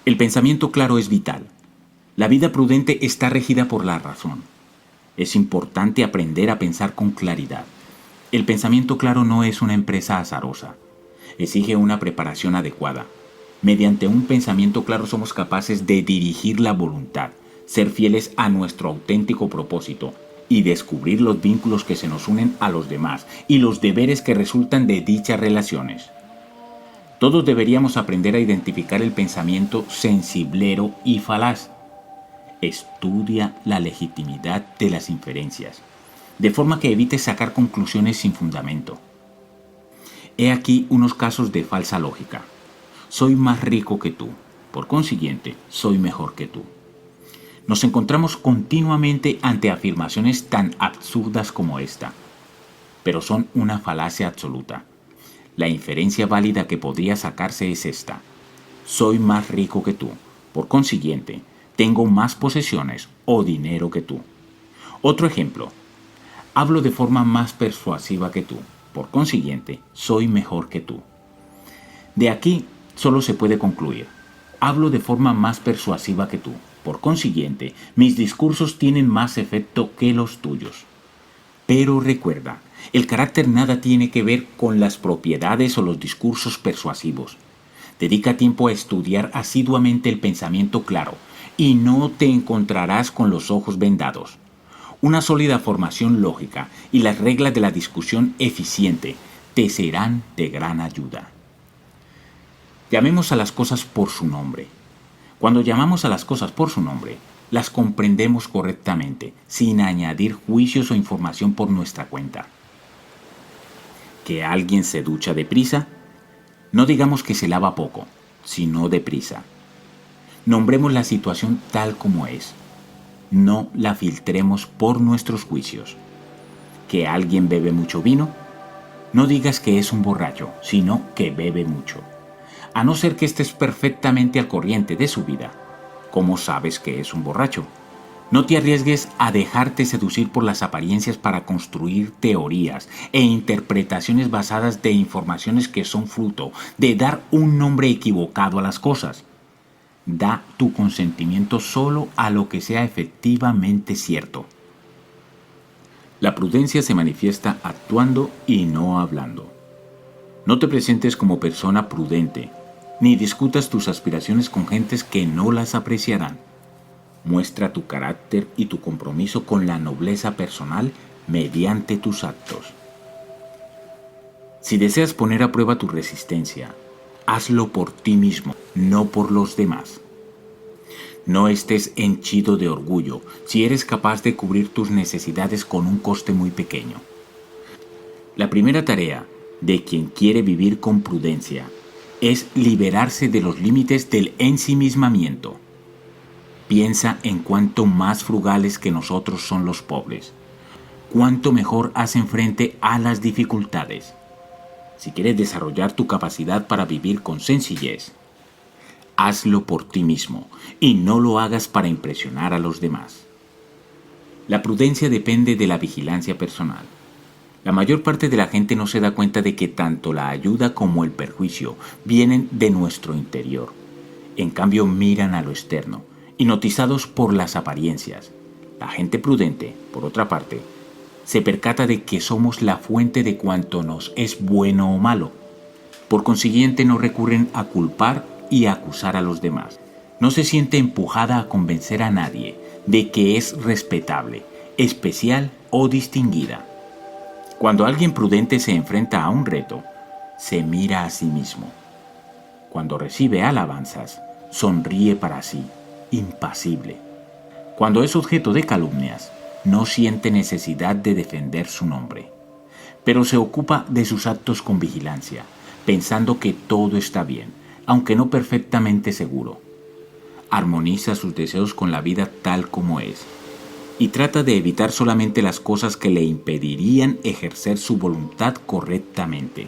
El pensamiento claro es vital. La vida prudente está regida por la razón. Es importante aprender a pensar con claridad. El pensamiento claro no es una empresa azarosa. Exige una preparación adecuada. Mediante un pensamiento claro somos capaces de dirigir la voluntad, ser fieles a nuestro auténtico propósito y descubrir los vínculos que se nos unen a los demás y los deberes que resultan de dichas relaciones. Todos deberíamos aprender a identificar el pensamiento sensiblero y falaz. Estudia la legitimidad de las inferencias, de forma que evites sacar conclusiones sin fundamento. He aquí unos casos de falsa lógica. Soy más rico que tú, por consiguiente, soy mejor que tú. Nos encontramos continuamente ante afirmaciones tan absurdas como esta, pero son una falacia absoluta. La inferencia válida que podría sacarse es esta: soy más rico que tú, por consiguiente, tengo más posesiones o dinero que tú. Otro ejemplo: hablo de forma más persuasiva que tú, por consiguiente, soy mejor que tú. De aquí solo se puede concluir: hablo de forma más persuasiva que tú. Por consiguiente, mis discursos tienen más efecto que los tuyos. Pero recuerda, el carácter nada tiene que ver con las propiedades o los discursos persuasivos. Dedica tiempo a estudiar asiduamente el pensamiento claro y no te encontrarás con los ojos vendados. Una sólida formación lógica y las reglas de la discusión eficiente te serán de gran ayuda. Llamemos a las cosas por su nombre. Cuando llamamos a las cosas por su nombre, las comprendemos correctamente, sin añadir juicios o información por nuestra cuenta. ¿Que alguien se ducha deprisa? No digamos que se lava poco, sino deprisa. Nombremos la situación tal como es. No la filtremos por nuestros juicios. ¿Que alguien bebe mucho vino? No digas que es un borracho, sino que bebe mucho. A no ser que estés perfectamente al corriente de su vida. ¿Cómo sabes que es un borracho? No te arriesgues a dejarte seducir por las apariencias para construir teorías e interpretaciones basadas de informaciones que son fruto de dar un nombre equivocado a las cosas. Da tu consentimiento solo a lo que sea efectivamente cierto. La prudencia se manifiesta actuando y no hablando. No te presentes como persona prudente, ni discutas tus aspiraciones con gentes que no las apreciarán. Muestra tu carácter y tu compromiso con la nobleza personal mediante tus actos. Si deseas poner a prueba tu resistencia, hazlo por ti mismo, no por los demás. No estés henchido de orgullo si eres capaz de cubrir tus necesidades con un coste muy pequeño. La primera tarea de quien quiere vivir con prudencia es liberarse de los límites del ensimismamiento. Piensa en cuánto más frugales que nosotros son los pobres, cuánto mejor hacen frente a las dificultades. Si quieres desarrollar tu capacidad para vivir con sencillez, hazlo por ti mismo y no lo hagas para impresionar a los demás. La prudencia depende de la vigilancia personal. La mayor parte de la gente no se da cuenta de que tanto la ayuda como el perjuicio vienen de nuestro interior. En cambio, miran a lo externo, hipnotizados por las apariencias. La gente prudente, por otra parte, se percata de que somos la fuente de cuanto nos es bueno o malo. Por consiguiente, no recurren a culpar y a acusar a los demás. No se siente empujada a convencer a nadie de que es respetable, especial o distinguida. Cuando alguien prudente se enfrenta a un reto, se mira a sí mismo. Cuando recibe alabanzas, sonríe para sí, impasible. Cuando es objeto de calumnias, no siente necesidad de defender su nombre, pero se ocupa de sus actos con vigilancia, pensando que todo está bien, aunque no perfectamente seguro. Armoniza sus deseos con la vida tal como es, y trata de evitar solamente las cosas que le impedirían ejercer su voluntad correctamente.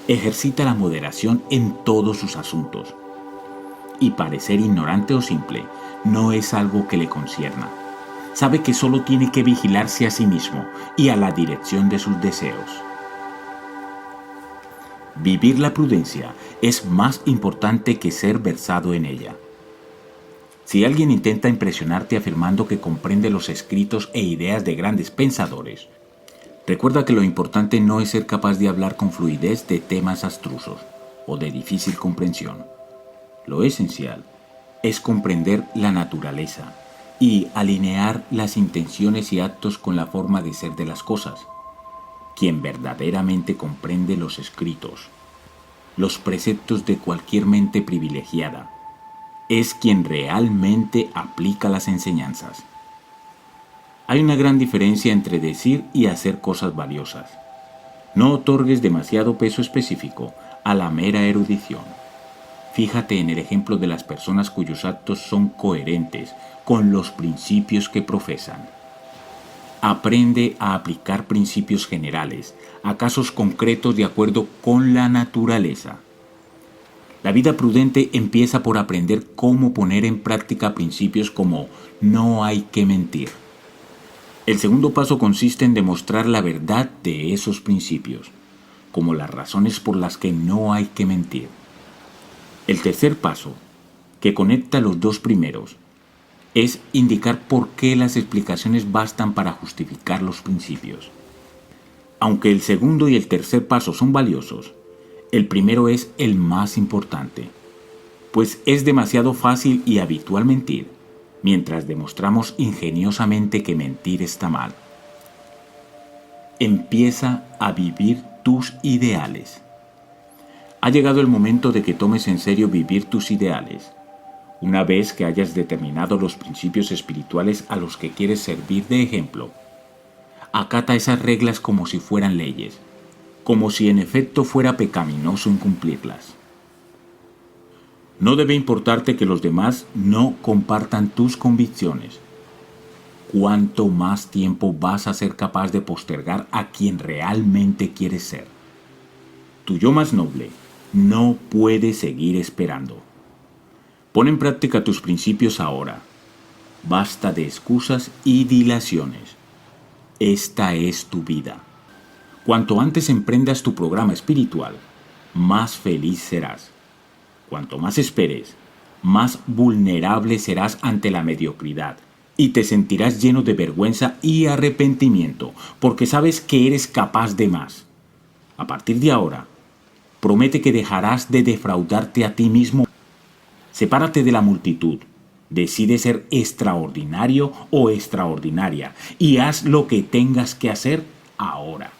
Ejercita la moderación en todos sus asuntos, y parecer ignorante o simple no es algo que le concierna. Sabe que solo tiene que vigilarse a sí mismo y a la dirección de sus deseos. Vivir la prudencia es más importante que ser versado en ella. Si alguien intenta impresionarte afirmando que comprende los escritos e ideas de grandes pensadores, recuerda que lo importante no es ser capaz de hablar con fluidez de temas abstrusos o de difícil comprensión. Lo esencial es comprender la naturaleza y alinear las intenciones y actos con la forma de ser de las cosas. Quien verdaderamente comprende los escritos, los preceptos de cualquier mente privilegiada, es quien realmente aplica las enseñanzas. Hay una gran diferencia entre decir y hacer cosas valiosas. No otorgues demasiado peso específico a la mera erudición. Fíjate en el ejemplo de las personas cuyos actos son coherentes con los principios que profesan. Aprende a aplicar principios generales a casos concretos de acuerdo con la naturaleza. La vida prudente empieza por aprender cómo poner en práctica principios como no hay que mentir. El segundo paso consiste en demostrar la verdad de esos principios, como las razones por las que no hay que mentir. El tercer paso, que conecta los dos primeros, es indicar por qué las explicaciones bastan para justificar los principios. Aunque el segundo y el tercer paso son valiosos, el primero es el más importante, pues es demasiado fácil y habitual mentir, mientras demostramos ingeniosamente que mentir está mal. Empieza a vivir tus ideales. Ha llegado el momento de que tomes en serio vivir tus ideales. Una vez que hayas determinado los principios espirituales a los que quieres servir de ejemplo, acata esas reglas como si fueran leyes, como si en efecto fuera pecaminoso incumplirlas. No debe importarte que los demás no compartan tus convicciones. ¿Cuánto más tiempo vas a ser capaz de postergar a quien realmente quieres ser? Tu yo más noble no puede seguir esperando. Pon en práctica tus principios ahora. Basta de excusas y dilaciones. Esta es tu vida. Cuanto antes emprendas tu programa espiritual, más feliz serás. Cuanto más esperes, más vulnerable serás ante la mediocridad y te sentirás lleno de vergüenza y arrepentimiento porque sabes que eres capaz de más. A partir de ahora, promete que dejarás de defraudarte a ti mismo. Sepárate de la multitud. Decide ser extraordinario o extraordinaria y haz lo que tengas que hacer ahora.